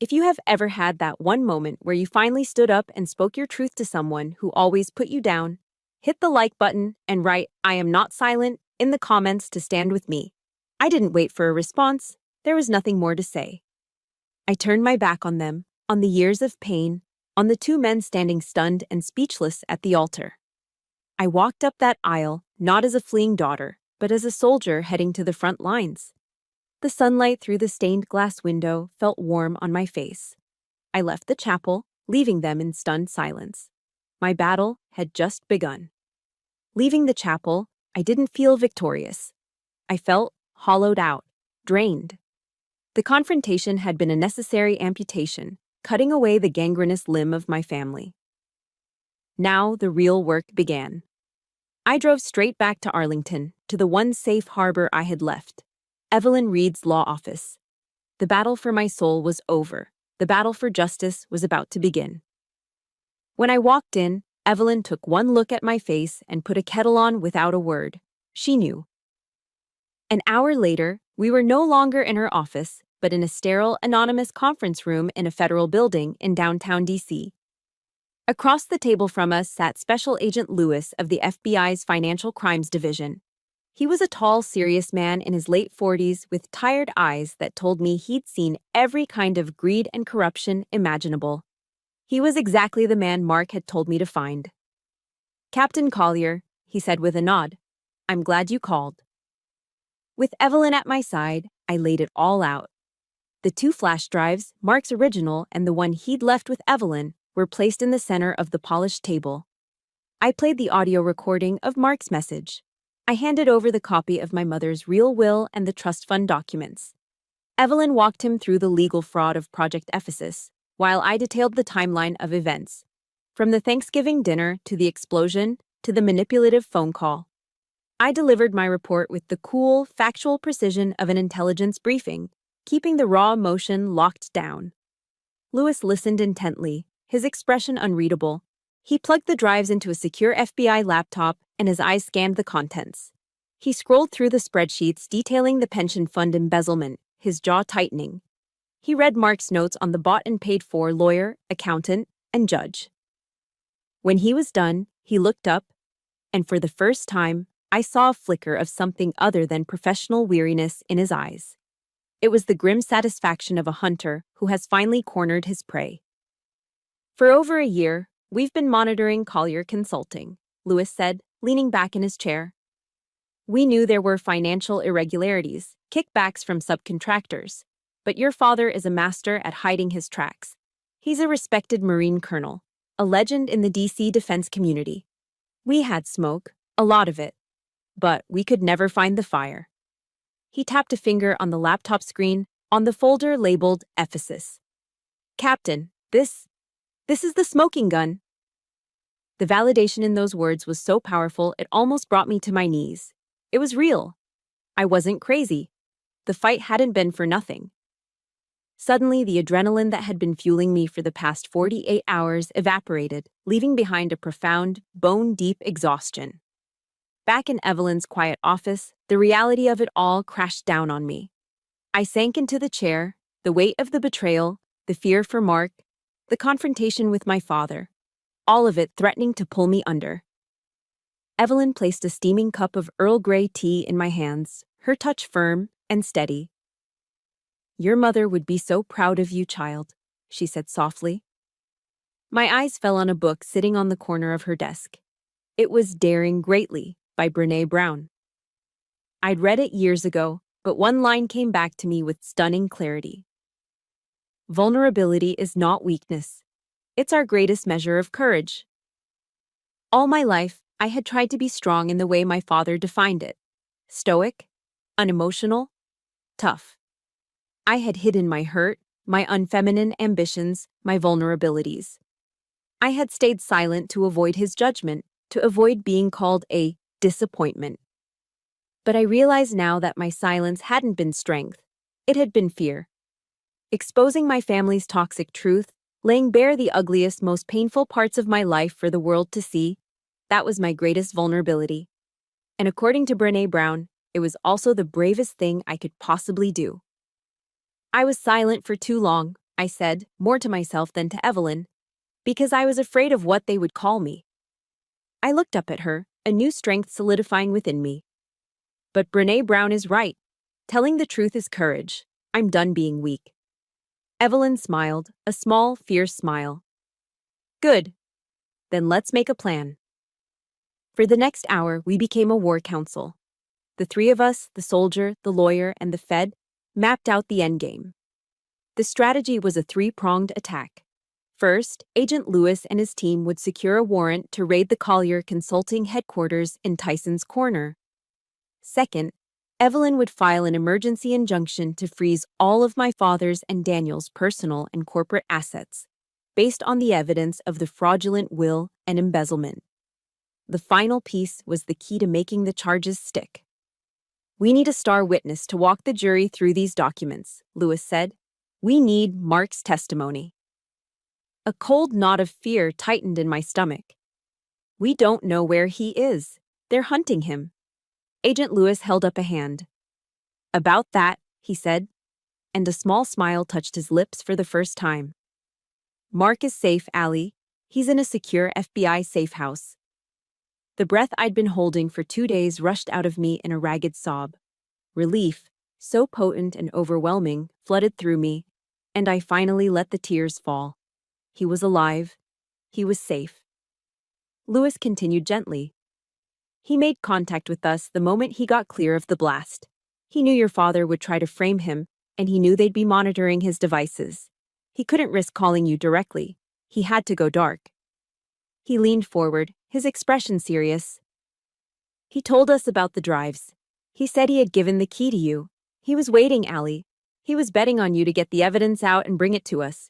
If you have ever had that one moment where you finally stood up and spoke your truth to someone who always put you down, hit the like button and write "I am not silent" in the comments to stand with me. I didn't wait for a response. There was nothing more to say. I turned my back on them, on the years of pain, on the two men standing stunned and speechless at the altar. I walked up that aisle, not as a fleeing daughter, but as a soldier heading to the front lines. The sunlight through the stained glass window felt warm on my face. I left the chapel, leaving them in stunned silence. My battle had just begun. Leaving the chapel, I didn't feel victorious. I felt hollowed out, drained. The confrontation had been a necessary amputation, cutting away the gangrenous limb of my family. Now the real work began. I drove straight back to Arlington, to the one safe harbor I had left, Evelyn Reed's law office. The battle for my soul was over. The battle for justice was about to begin. When I walked in, Evelyn took one look at my face and put a kettle on without a word. She knew. An hour later, we were no longer in her office, but in a sterile, anonymous conference room in a federal building in downtown D.C. Across the table from us sat Special Agent Lewis of the FBI's Financial Crimes Division. He was a tall, serious man in his late 40s with tired eyes that told me he'd seen every kind of greed and corruption imaginable. He was exactly the man Mark had told me to find. "Captain Collier," he said with a nod, "I'm glad you called." With Evelyn at my side, I laid it all out. The two flash drives, Mark's original and the one he'd left with Evelyn, were placed in the center of the polished table. I played the audio recording of Mark's message. I handed over the copy of my mother's real will and the trust fund documents. Evelyn walked him through the legal fraud of Project Ephesus, while I detailed the timeline of events, from the Thanksgiving dinner to the explosion to the manipulative phone call. I delivered my report with the cool, factual precision of an intelligence briefing, keeping the raw emotion locked down. Lewis listened intently, his expression unreadable. He plugged the drives into a secure FBI laptop and his eyes scanned the contents. He scrolled through the spreadsheets detailing the pension fund embezzlement, his jaw tightening. He read Mark's notes on the bought and paid for lawyer, accountant, and judge. When he was done, he looked up, and for the first time, I saw a flicker of something other than professional weariness in his eyes. It was the grim satisfaction of a hunter who has finally cornered his prey. "For over a year, we've been monitoring Collier Consulting," Lewis said, leaning back in his chair. "We knew there were financial irregularities, kickbacks from subcontractors, but your father is a master at hiding his tracks. He's a respected Marine colonel, a legend in the DC defense community. We had smoke, a lot of it, but we could never find the fire." He tapped a finger on the laptop screen, on the folder labeled Ephesus. "Captain, this is the smoking gun." The validation in those words was so powerful it almost brought me to my knees. It was real. I wasn't crazy. The fight hadn't been for nothing. Suddenly, the adrenaline that had been fueling me for the past 48 hours evaporated, leaving behind a profound, bone-deep exhaustion. Back in Evelyn's quiet office, the reality of it all crashed down on me. I sank into the chair, the weight of the betrayal, the fear for Mark, the confrontation with my father, all of it threatening to pull me under. Evelyn placed a steaming cup of Earl Grey tea in my hands, her touch firm and steady. "Your mother would be so proud of you, child," she said softly. My eyes fell on a book sitting on the corner of her desk. It was Daring Greatly by Brené Brown. I'd read it years ago, but one line came back to me with stunning clarity. "Vulnerability is not weakness. It's our greatest measure of courage." All my life, I had tried to be strong in the way my father defined it. Stoic, unemotional, tough. I had hidden my hurt, my unfeminine ambitions, my vulnerabilities. I had stayed silent to avoid his judgment, to avoid being called a disappointment. But I realize now that my silence hadn't been strength. It had been fear. Exposing my family's toxic truth, laying bare the ugliest, most painful parts of my life for the world to see, that was my greatest vulnerability. And according to Brené Brown, it was also the bravest thing I could possibly do. I was silent for too long. I said, more to myself than to Evelyn, because I was afraid of what they would call me. I looked up at her, a new strength solidifying within me. But Brené Brown is right. Telling the truth is courage. I'm done being weak. Evelyn smiled, a small, fierce smile. Good. Then let's make a plan. For the next hour, we became a war council. The three of us, the soldier, the lawyer, and the Fed, mapped out the endgame. The strategy was a three-pronged attack. First, Agent Lewis and his team would secure a warrant to raid the Collier Consulting headquarters in Tyson's Corner. Second, Evelyn would file an emergency injunction to freeze all of my father's and Daniel's personal and corporate assets, based on the evidence of the fraudulent will and embezzlement. The final piece was the key to making the charges stick. We need a star witness to walk the jury through these documents, Lewis said. We need Mark's testimony. A cold knot of fear tightened in my stomach. We don't know where he is. They're hunting him. Agent Lewis held up a hand. About that, he said, and a small smile touched his lips for the first time. Mark is safe, Allie. He's in a secure FBI safe house. The breath I'd been holding for 2 days rushed out of me in a ragged sob. Relief, so potent and overwhelming, flooded through me, and I finally let the tears fall. He was alive. He was safe. Lewis continued gently. He made contact with us the moment he got clear of the blast. He knew your father would try to frame him, and he knew they'd be monitoring his devices. He couldn't risk calling you directly. He had to go dark. He leaned forward, his expression serious. He told us about the drives. He said he had given the key to you. He was waiting, Allie. He was betting on you to get the evidence out and bring it to us.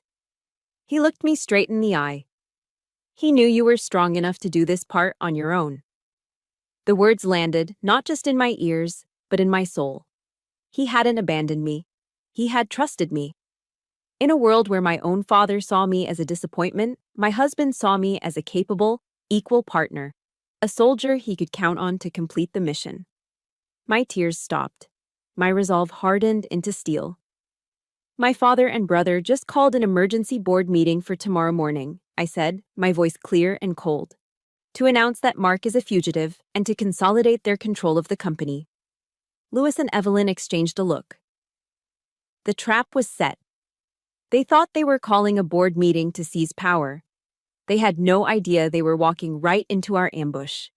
He looked me straight in the eye. He knew you were strong enough to do this part on your own. The words landed, not just in my ears, but in my soul. He hadn't abandoned me. He had trusted me. In a world where my own father saw me as a disappointment, my husband saw me as a capable, equal partner, a soldier he could count on to complete the mission. My tears stopped. My resolve hardened into steel. My father and brother just called an emergency board meeting for tomorrow morning, I said, my voice clear and cold, to announce that Mark is a fugitive and to consolidate their control of the company. Lewis and Evelyn exchanged a look. The trap was set. They thought they were calling a board meeting to seize power. They had no idea they were walking right into our ambush.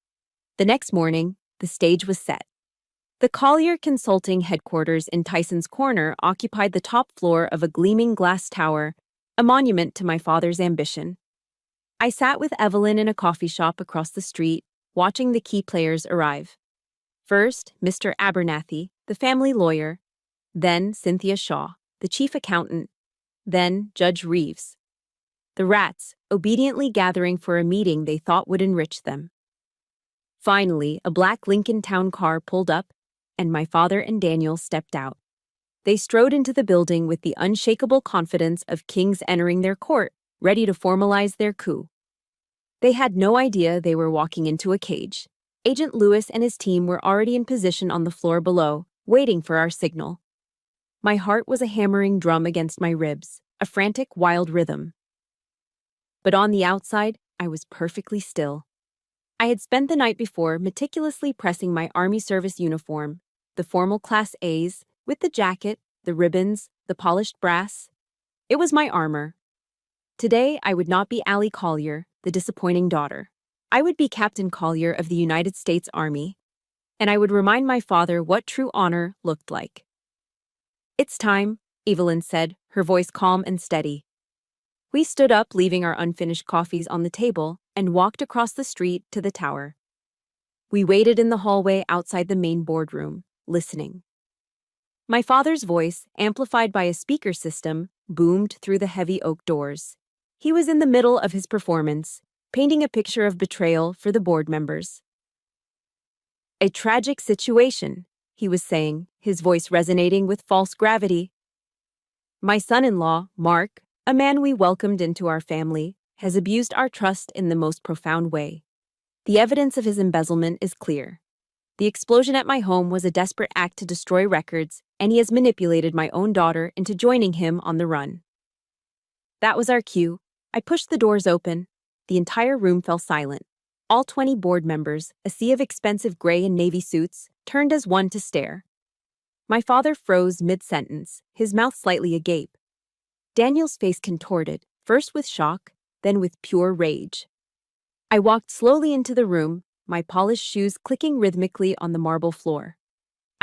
The next morning, the stage was set. The Collier Consulting headquarters in Tyson's Corner occupied the top floor of a gleaming glass tower, a monument to my father's ambition. I sat with Evelyn in a coffee shop across the street, watching the key players arrive. First, Mr. Abernathy, the family lawyer, then Cynthia Shaw, the chief accountant, then Judge Reeves. The rats, obediently gathering for a meeting they thought would enrich them. Finally, a black Lincoln Town car pulled up, and my father and Daniel stepped out. They strode into the building with the unshakable confidence of kings entering their court, ready to formalize their coup. They had no idea they were walking into a cage. Agent Lewis and his team were already in position on the floor below, waiting for our signal. My heart was a hammering drum against my ribs, a frantic, wild rhythm. But on the outside, I was perfectly still. I had spent the night before meticulously pressing my Army service uniform, the formal Class A's, with the jacket, the ribbons, the polished brass. It was my armor. Today, I would not be Allie Collier, the disappointing daughter. I would be Captain Collier of the United States Army, and I would remind my father what true honor looked like. It's time, Evelyn said, her voice calm and steady. We stood up, leaving our unfinished coffees on the table, and walked across the street to the tower. We waited in the hallway outside the main boardroom, listening. My father's voice, amplified by a speaker system, boomed through the heavy oak doors. He was in the middle of his performance, painting a picture of betrayal for the board members. A tragic situation, he was saying, his voice resonating with false gravity. My son-in-law, Mark, a man we welcomed into our family, has abused our trust in the most profound way. The evidence of his embezzlement is clear. The explosion at my home was a desperate act to destroy records, and he has manipulated my own daughter into joining him on the run. That was our cue. I pushed the doors open. The entire room fell silent. All 20 board members, a sea of expensive gray and navy suits, turned as one to stare. My father froze mid-sentence, his mouth slightly agape. Daniel's face contorted, first with shock, then with pure rage. I walked slowly into the room, my polished shoes clicking rhythmically on the marble floor.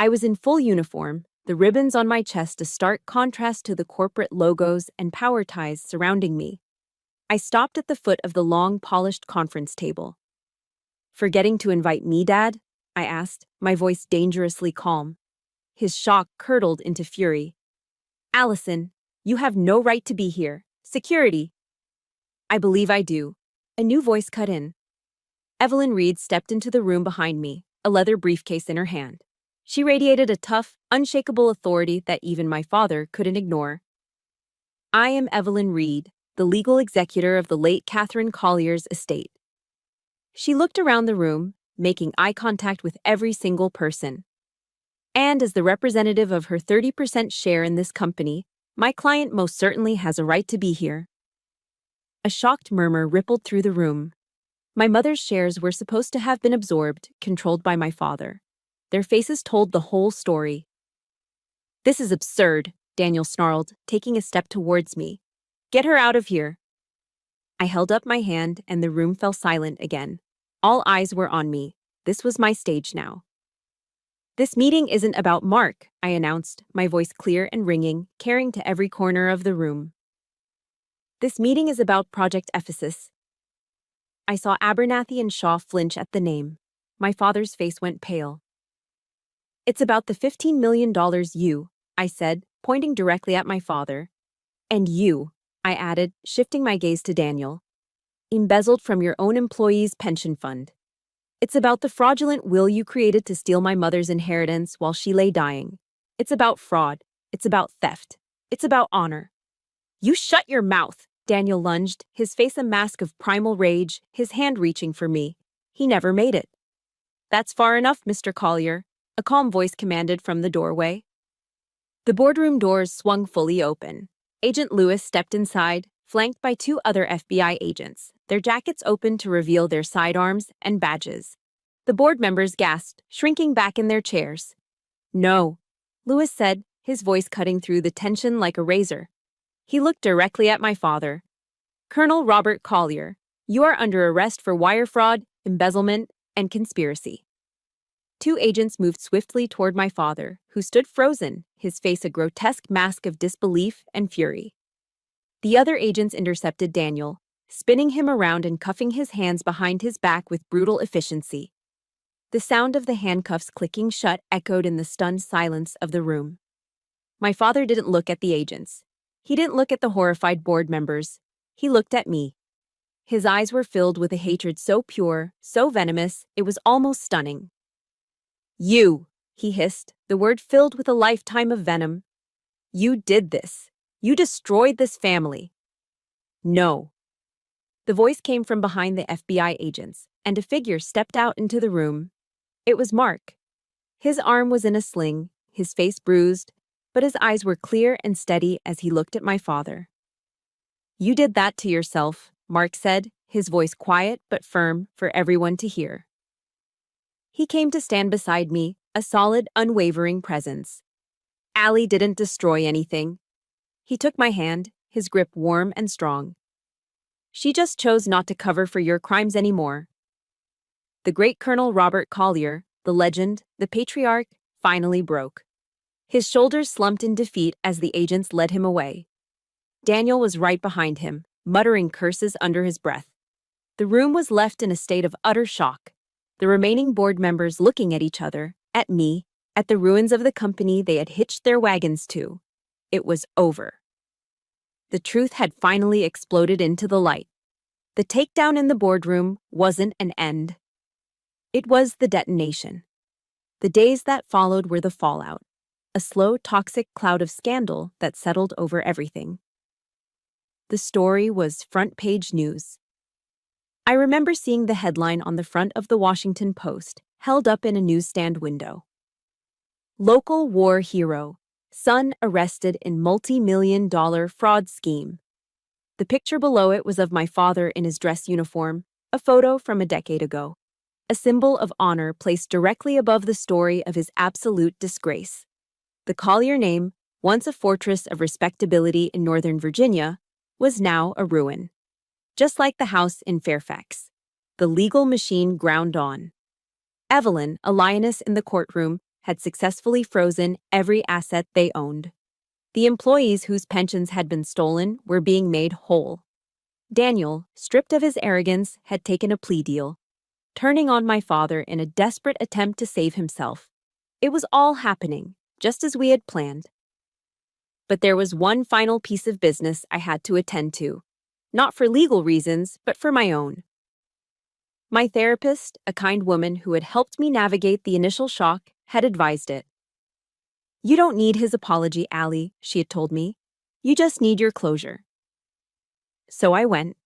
I was in full uniform, the ribbons on my chest a stark contrast to the corporate logos and power ties surrounding me. I stopped at the foot of the long, polished conference table. "Forgetting to invite me, Dad?" I asked, my voice dangerously calm. His shock curdled into fury. "Allison, you have no right to be here. Security." "I believe I do." A new voice cut in. Evelyn Reed stepped into the room behind me, a leather briefcase in her hand. She radiated a tough, unshakable authority that even my father couldn't ignore. "I am Evelyn Reed, the legal executor of the late Catherine Collier's estate." She looked around the room, making eye contact with every single person. "And as the representative of her 30% share in this company, my client most certainly has a right to be here." A shocked murmur rippled through the room. My mother's shares were supposed to have been absorbed, controlled by my father. Their faces told the whole story. "This is absurd," Daniel snarled, taking a step towards me. "Get her out of here." I held up my hand and the room fell silent again. All eyes were on me. This was my stage now. "This meeting isn't about Mark," I announced, my voice clear and ringing, carrying to every corner of the room. "This meeting is about Project Ephesus." I saw Abernathy and Shaw flinch at the name. My father's face went pale. "It's about the $15 million you," I said, pointing directly at my father. "And you," I added, shifting my gaze to Daniel. "Embezzled from your own employees' pension fund. It's about the fraudulent will you created to steal my mother's inheritance while she lay dying. It's about fraud. It's about theft. It's about honor." "You shut your mouth!" Daniel lunged, his face a mask of primal rage, his hand reaching for me. He never made it. "That's far enough, Mr. Collier," a calm voice commanded from the doorway. The boardroom doors swung fully open. Agent Lewis stepped inside, flanked by 2 other FBI agents, their jackets open to reveal their sidearms and badges. The board members gasped, shrinking back in their chairs. "No," Lewis said, his voice cutting through the tension like a razor. He looked directly at my father. "Colonel Robert Collier, you are under arrest for wire fraud, embezzlement, and conspiracy." 2 agents moved swiftly toward my father, who stood frozen, his face a grotesque mask of disbelief and fury. The other agents intercepted Daniel, spinning him around and cuffing his hands behind his back with brutal efficiency. The sound of the handcuffs clicking shut echoed in the stunned silence of the room. My father didn't look at the agents. He didn't look at the horrified board members. He looked at me. His eyes were filled with a hatred so pure, so venomous, it was almost stunning. "You," he hissed, the word filled with a lifetime of venom. "You did this. You destroyed this family." "No." The voice came from behind the FBI agents, and a figure stepped out into the room. It was Mark. His arm was in a sling, his face bruised, but his eyes were clear and steady as he looked at my father. "You did that to yourself," Mark said, his voice quiet but firm for everyone to hear. He came to stand beside me, a solid, unwavering presence. "Allie didn't destroy anything." He took my hand, his grip warm and strong. "She just chose not to cover for your crimes anymore." The great Colonel Robert Collier, the legend, the patriarch, finally broke. His shoulders slumped in defeat as the agents led him away. Daniel was right behind him, muttering curses under his breath. The room was left in a state of utter shock, the remaining board members looking at each other, at me, at the ruins of the company they had hitched their wagons to. It was over. The truth had finally exploded into the light. The takedown in the boardroom wasn't an end. It was the detonation. The days that followed were the fallout, a slow, toxic cloud of scandal that settled over everything. The story was front-page news. I remember seeing the headline on the front of the Washington Post, held up in a newsstand window. "Local war hero, son arrested in multi-million-dollar fraud scheme." The picture below it was of my father in his dress uniform, a photo from a decade ago. A symbol of honor placed directly above the story of his absolute disgrace. The Collier name, once a fortress of respectability in Northern Virginia, was now a ruin. Just like the house in Fairfax. The legal machine ground on. Evelyn, a lioness in the courtroom, had successfully frozen every asset they owned. The employees whose pensions had been stolen were being made whole. Daniel, stripped of his arrogance, had taken a plea deal, turning on my father in a desperate attempt to save himself. It was all happening, just as we had planned. But there was one final piece of business I had to attend to. Not for legal reasons, but for my own. My therapist, a kind woman who had helped me navigate the initial shock, had advised it. "You don't need his apology, Allie," she had told me. "You just need your closure." So I went.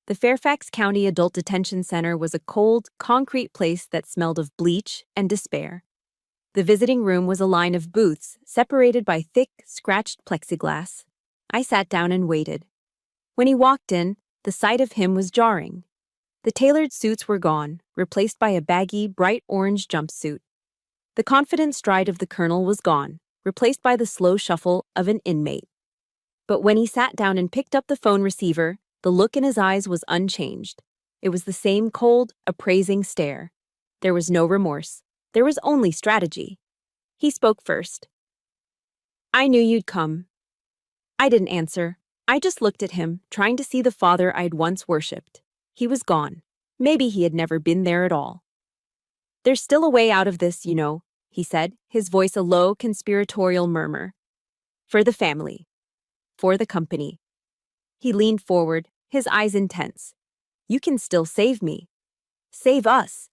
The Fairfax County Adult Detention Center was a cold, concrete place that smelled of bleach and despair. The visiting room was a line of booths separated by thick, scratched plexiglass. I sat down and waited. When he walked in, the sight of him was jarring. The tailored suits were gone, replaced by a baggy, bright orange jumpsuit. The confident stride of the colonel was gone, replaced by the slow shuffle of an inmate. But when he sat down and picked up the phone receiver, the look in his eyes was unchanged. It was the same cold, appraising stare. There was no remorse. There was only strategy. He spoke first. "I knew you'd come." I didn't answer. I just looked at him, trying to see the father I'd once worshipped. He was gone. Maybe he had never been there at all. "There's still a way out of this, you know," he said, his voice a low, conspiratorial murmur. "For the family. For the company." He leaned forward, his eyes intense. "You can still save me. Save us."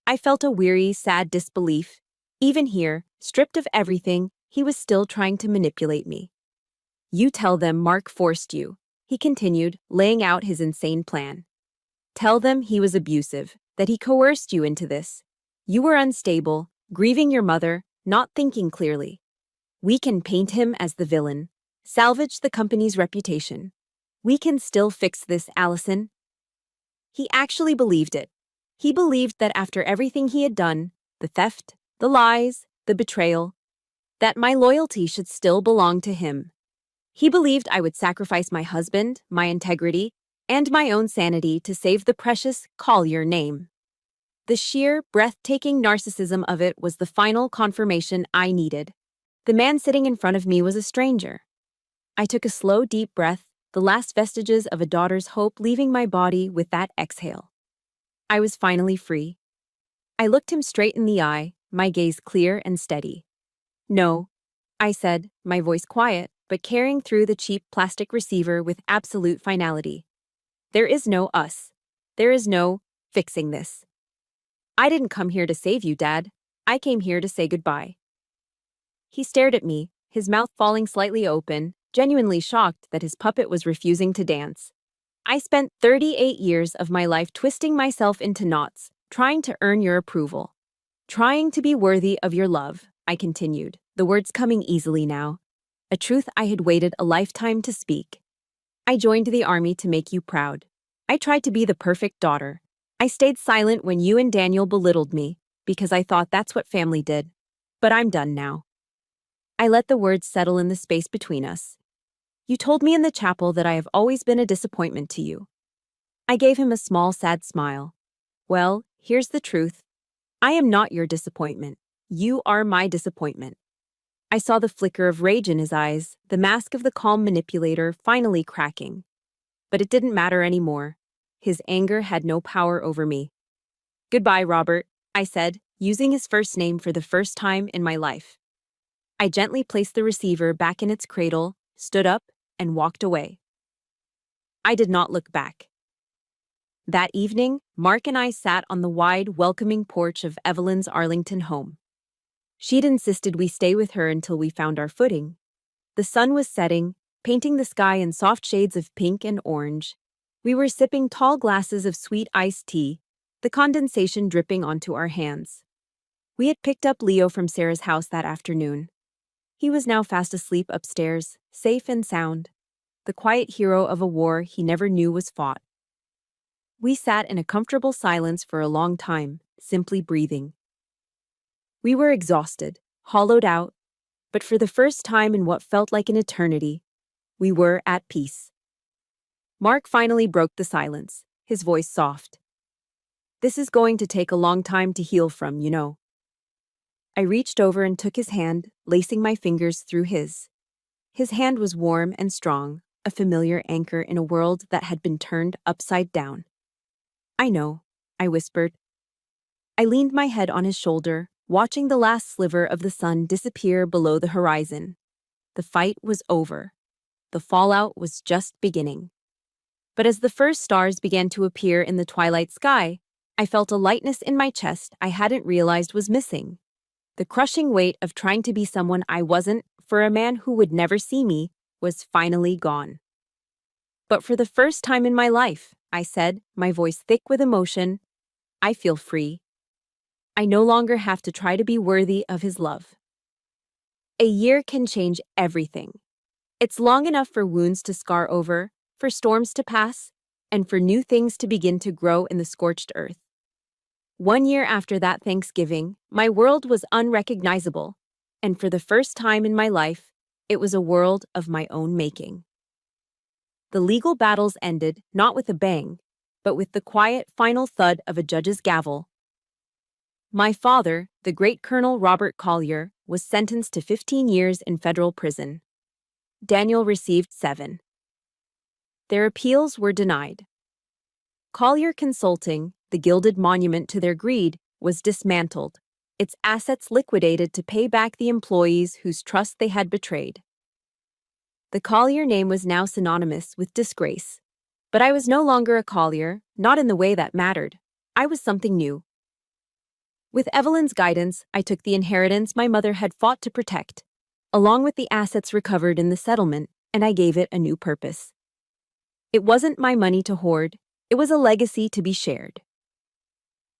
I felt a weary, sad disbelief. Even here, stripped of everything, he was still trying to manipulate me. "You tell them Mark forced you," he continued, laying out his insane plan. "Tell them he was abusive, that he coerced you into this. You were unstable, grieving your mother, not thinking clearly. We can paint him as the villain, salvage the company's reputation. We can still fix this, Allison." He actually believed it. He believed that after everything he had done, the theft, the lies, the betrayal, that my loyalty should still belong to him. He believed I would sacrifice my husband, my integrity, and my own sanity to save the precious Collier name. The sheer, breathtaking narcissism of it was the final confirmation I needed. The man sitting in front of me was a stranger. I took a slow, deep breath, the last vestiges of a daughter's hope leaving my body with that exhale. I was finally free. I looked him straight in the eye, my gaze clear and steady. "No," I said, my voice quiet, but carrying through the cheap plastic receiver with absolute finality. "There is no us. There is no fixing this. I didn't come here to save you, Dad. I came here to say goodbye." He stared at me, his mouth falling slightly open, genuinely shocked that his puppet was refusing to dance. "I spent 38 years of my life twisting myself into knots, trying to earn your approval. Trying to be worthy of your love," I continued, the words coming easily now. A truth I had waited a lifetime to speak. "I joined the army to make you proud. I tried to be the perfect daughter. I stayed silent when you and Daniel belittled me, because I thought that's what family did. But I'm done now." I let the words settle in the space between us. "You told me in the chapel that I have always been a disappointment to you." I gave him a small, sad smile. "Well, here's the truth. I am not your disappointment. You are my disappointment." I saw the flicker of rage in his eyes, the mask of the calm manipulator finally cracking. But it didn't matter anymore. His anger had no power over me. "Goodbye, Robert," I said, using his first name for the first time in my life. I gently placed the receiver back in its cradle, stood up, and walked away. I did not look back. That evening, Mark and I sat on the wide, welcoming porch of Evelyn's Arlington home. She'd insisted we stay with her until we found our footing. The sun was setting, painting the sky in soft shades of pink and orange. We were sipping tall glasses of sweet iced tea, the condensation dripping onto our hands. We had picked up Leo from Sarah's house that afternoon. He was now fast asleep upstairs, safe and sound. the quiet hero of a war he never knew was fought. We sat in a comfortable silence for a long time, simply breathing. We were exhausted, hollowed out, but for the first time in what felt like an eternity, we were at peace. Mark finally broke the silence, his voice soft. "This is going to take a long time to heal from, you know." I reached over and took his hand, lacing my fingers through his. His hand was warm and strong, a familiar anchor in a world that had been turned upside down. "I know," I whispered. I leaned my head on his shoulder, watching the last sliver of the sun disappear below the horizon. The fight was over. The fallout was just beginning. But as the first stars began to appear in the twilight sky, I felt a lightness in my chest I hadn't realized was missing. The crushing weight of trying to be someone I wasn't for a man who would never see me was finally gone. "But for the first time in my life," I said, my voice thick with emotion, "I feel free. I no longer have to try to be worthy of his love." A year can change everything. It's long enough for wounds to scar over, for storms to pass, and for new things to begin to grow in the scorched earth. 1 year after that Thanksgiving, my world was unrecognizable, and for the first time in my life, it was a world of my own making. The legal battles ended not with a bang, but with the quiet final thud of a judge's gavel. My father, the great Colonel Robert Collier, was sentenced to 15 years in federal prison. Daniel received 7. Their appeals were denied. Collier Consulting, the gilded monument to their greed, was dismantled, its assets liquidated to pay back the employees whose trust they had betrayed. The Collier name was now synonymous with disgrace. But I was no longer a Collier, not in the way that mattered. I was something new. With Evelyn's guidance, I took the inheritance my mother had fought to protect, along with the assets recovered in the settlement, and I gave it a new purpose. It wasn't my money to hoard, it was a legacy to be shared.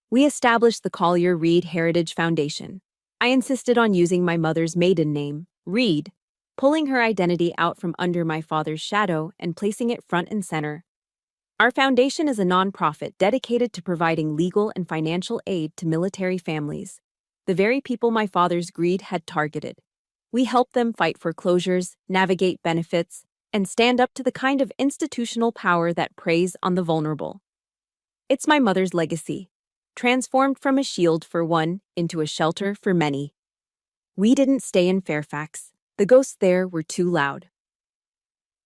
We established the Collier Reed Heritage Foundation. I insisted on using my mother's maiden name, Reed, pulling her identity out from under my father's shadow and placing it front and center. Our foundation is a nonprofit dedicated to providing legal and financial aid to military families, the very people my father's greed had targeted. We help them fight foreclosures, navigate benefits, and stand up to the kind of institutional power that preys on the vulnerable. It's my mother's legacy, transformed from a shield for one into a shelter for many. We didn't stay in Fairfax. The ghosts there were too loud.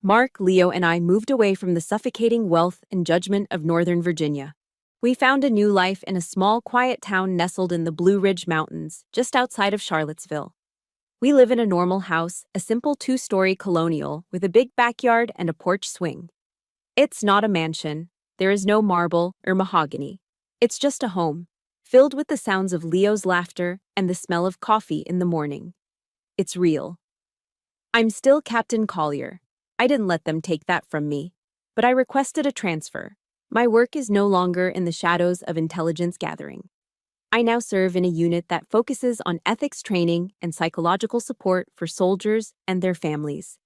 Mark, Leo, and I moved away from the suffocating wealth and judgment of Northern Virginia. We found a new life in a small, quiet town nestled in the Blue Ridge Mountains, just outside of Charlottesville. We live in a normal house, a simple 2-story colonial with a big backyard and a porch swing. It's not a mansion. There is no marble or mahogany. It's just a home, filled with the sounds of Leo's laughter and the smell of coffee in the morning. It's real. I'm still Captain Collier. I didn't let them take that from me, but I requested a transfer. My work is no longer in the shadows of intelligence gathering. I now serve in a unit that focuses on ethics training and psychological support for soldiers and their families.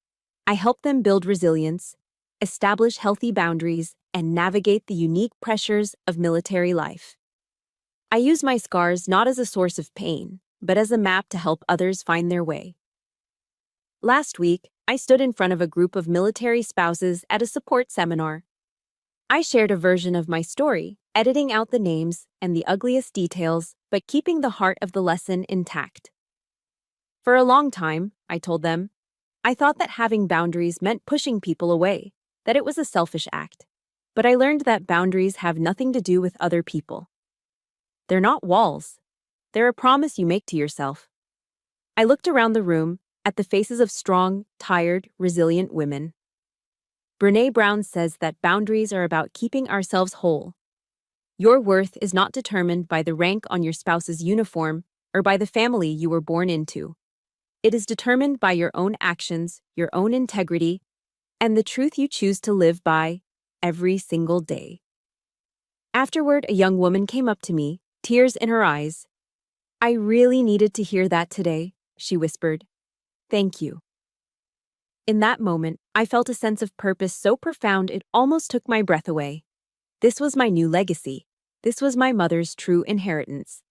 I help them build resilience, establish healthy boundaries, and navigate the unique pressures of military life. I use my scars not as a source of pain, but as a map to help others find their way. Last week, I stood in front of a group of military spouses at a support seminar. I shared a version of my story, editing out the names and the ugliest details, but keeping the heart of the lesson intact. For a long time, I told them, I thought that having boundaries meant pushing people away, that it was a selfish act. But I learned that boundaries have nothing to do with other people. They're not walls. They're a promise you make to yourself. I looked around the room, at the faces of strong, tired, resilient women. Brené Brown says that boundaries are about keeping ourselves whole. Your worth is not determined by the rank on your spouse's uniform or by the family you were born into. It is determined by your own actions, your own integrity, and the truth you choose to live by every single day. Afterward, a young woman came up to me, tears in her eyes. I really needed to hear that today, she whispered. Thank you. In that moment, I felt a sense of purpose so profound it almost took my breath away. This was my new legacy. This was my mother's true inheritance.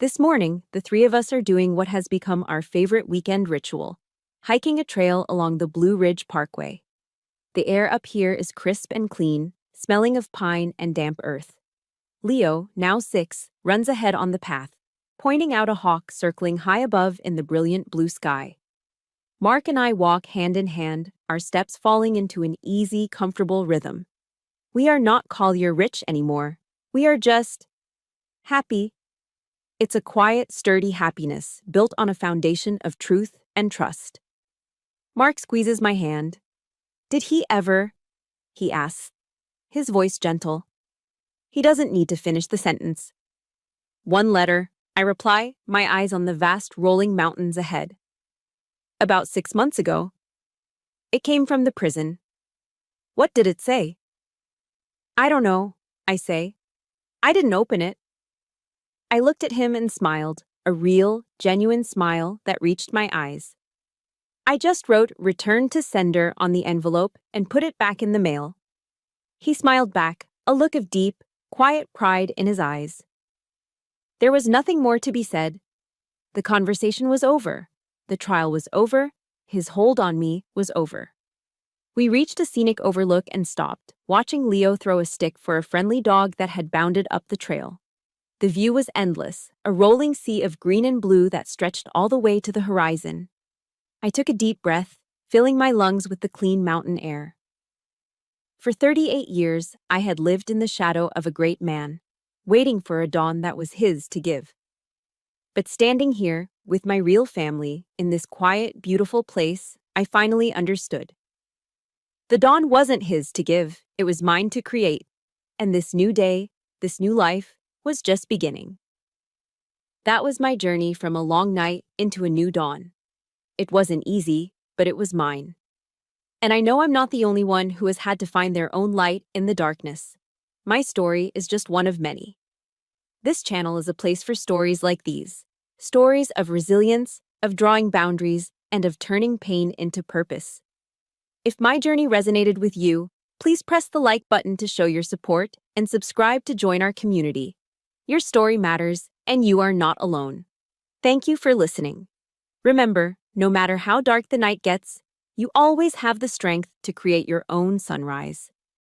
This morning, the three of us are doing what has become our favorite weekend ritual, hiking a trail along the Blue Ridge Parkway. The air up here is crisp and clean, smelling of pine and damp earth. Leo, now 6, runs ahead on the path, pointing out a hawk circling high above in the brilliant blue sky. Mark and I walk hand in hand, our steps falling into an easy, comfortable rhythm. We are not Collier rich anymore. We are just happy. It's a quiet, sturdy happiness built on a foundation of truth and trust. Mark squeezes my hand. Did he ever? He asks, his voice gentle. He doesn't need to finish the sentence. One letter, I reply, my eyes on the vast rolling mountains ahead. About 6 months ago. It came from the prison. What did it say? I don't know, I say. I didn't open it. I looked at him and smiled, a real, genuine smile that reached my eyes. I just wrote "Return to Sender" on the envelope and put it back in the mail. He smiled back, a look of deep, quiet pride in his eyes. There was nothing more to be said. The conversation was over. The trial was over. His hold on me was over. We reached a scenic overlook and stopped, watching Leo throw a stick for a friendly dog that had bounded up the trail. The view was endless, a rolling sea of green and blue that stretched all the way to the horizon. I took a deep breath, filling my lungs with the clean mountain air. For 38 years, I had lived in the shadow of a great man, waiting for a dawn that was his to give. But standing here, with my real family, in this quiet, beautiful place, I finally understood. The dawn wasn't his to give, it was mine to create. And this new day, this new life, was just beginning. That was my journey from a long night into a new dawn. It wasn't easy, but it was mine. And I know I'm not the only one who has had to find their own light in the darkness. My story is just one of many. This channel is a place for stories like these. Stories of resilience, of drawing boundaries, and of turning pain into purpose. If my journey resonated with you, please press the like button to show your support and subscribe to join our community. Your story matters, and you are not alone. Thank you for listening. Remember, no matter how dark the night gets, you always have the strength to create your own sunrise.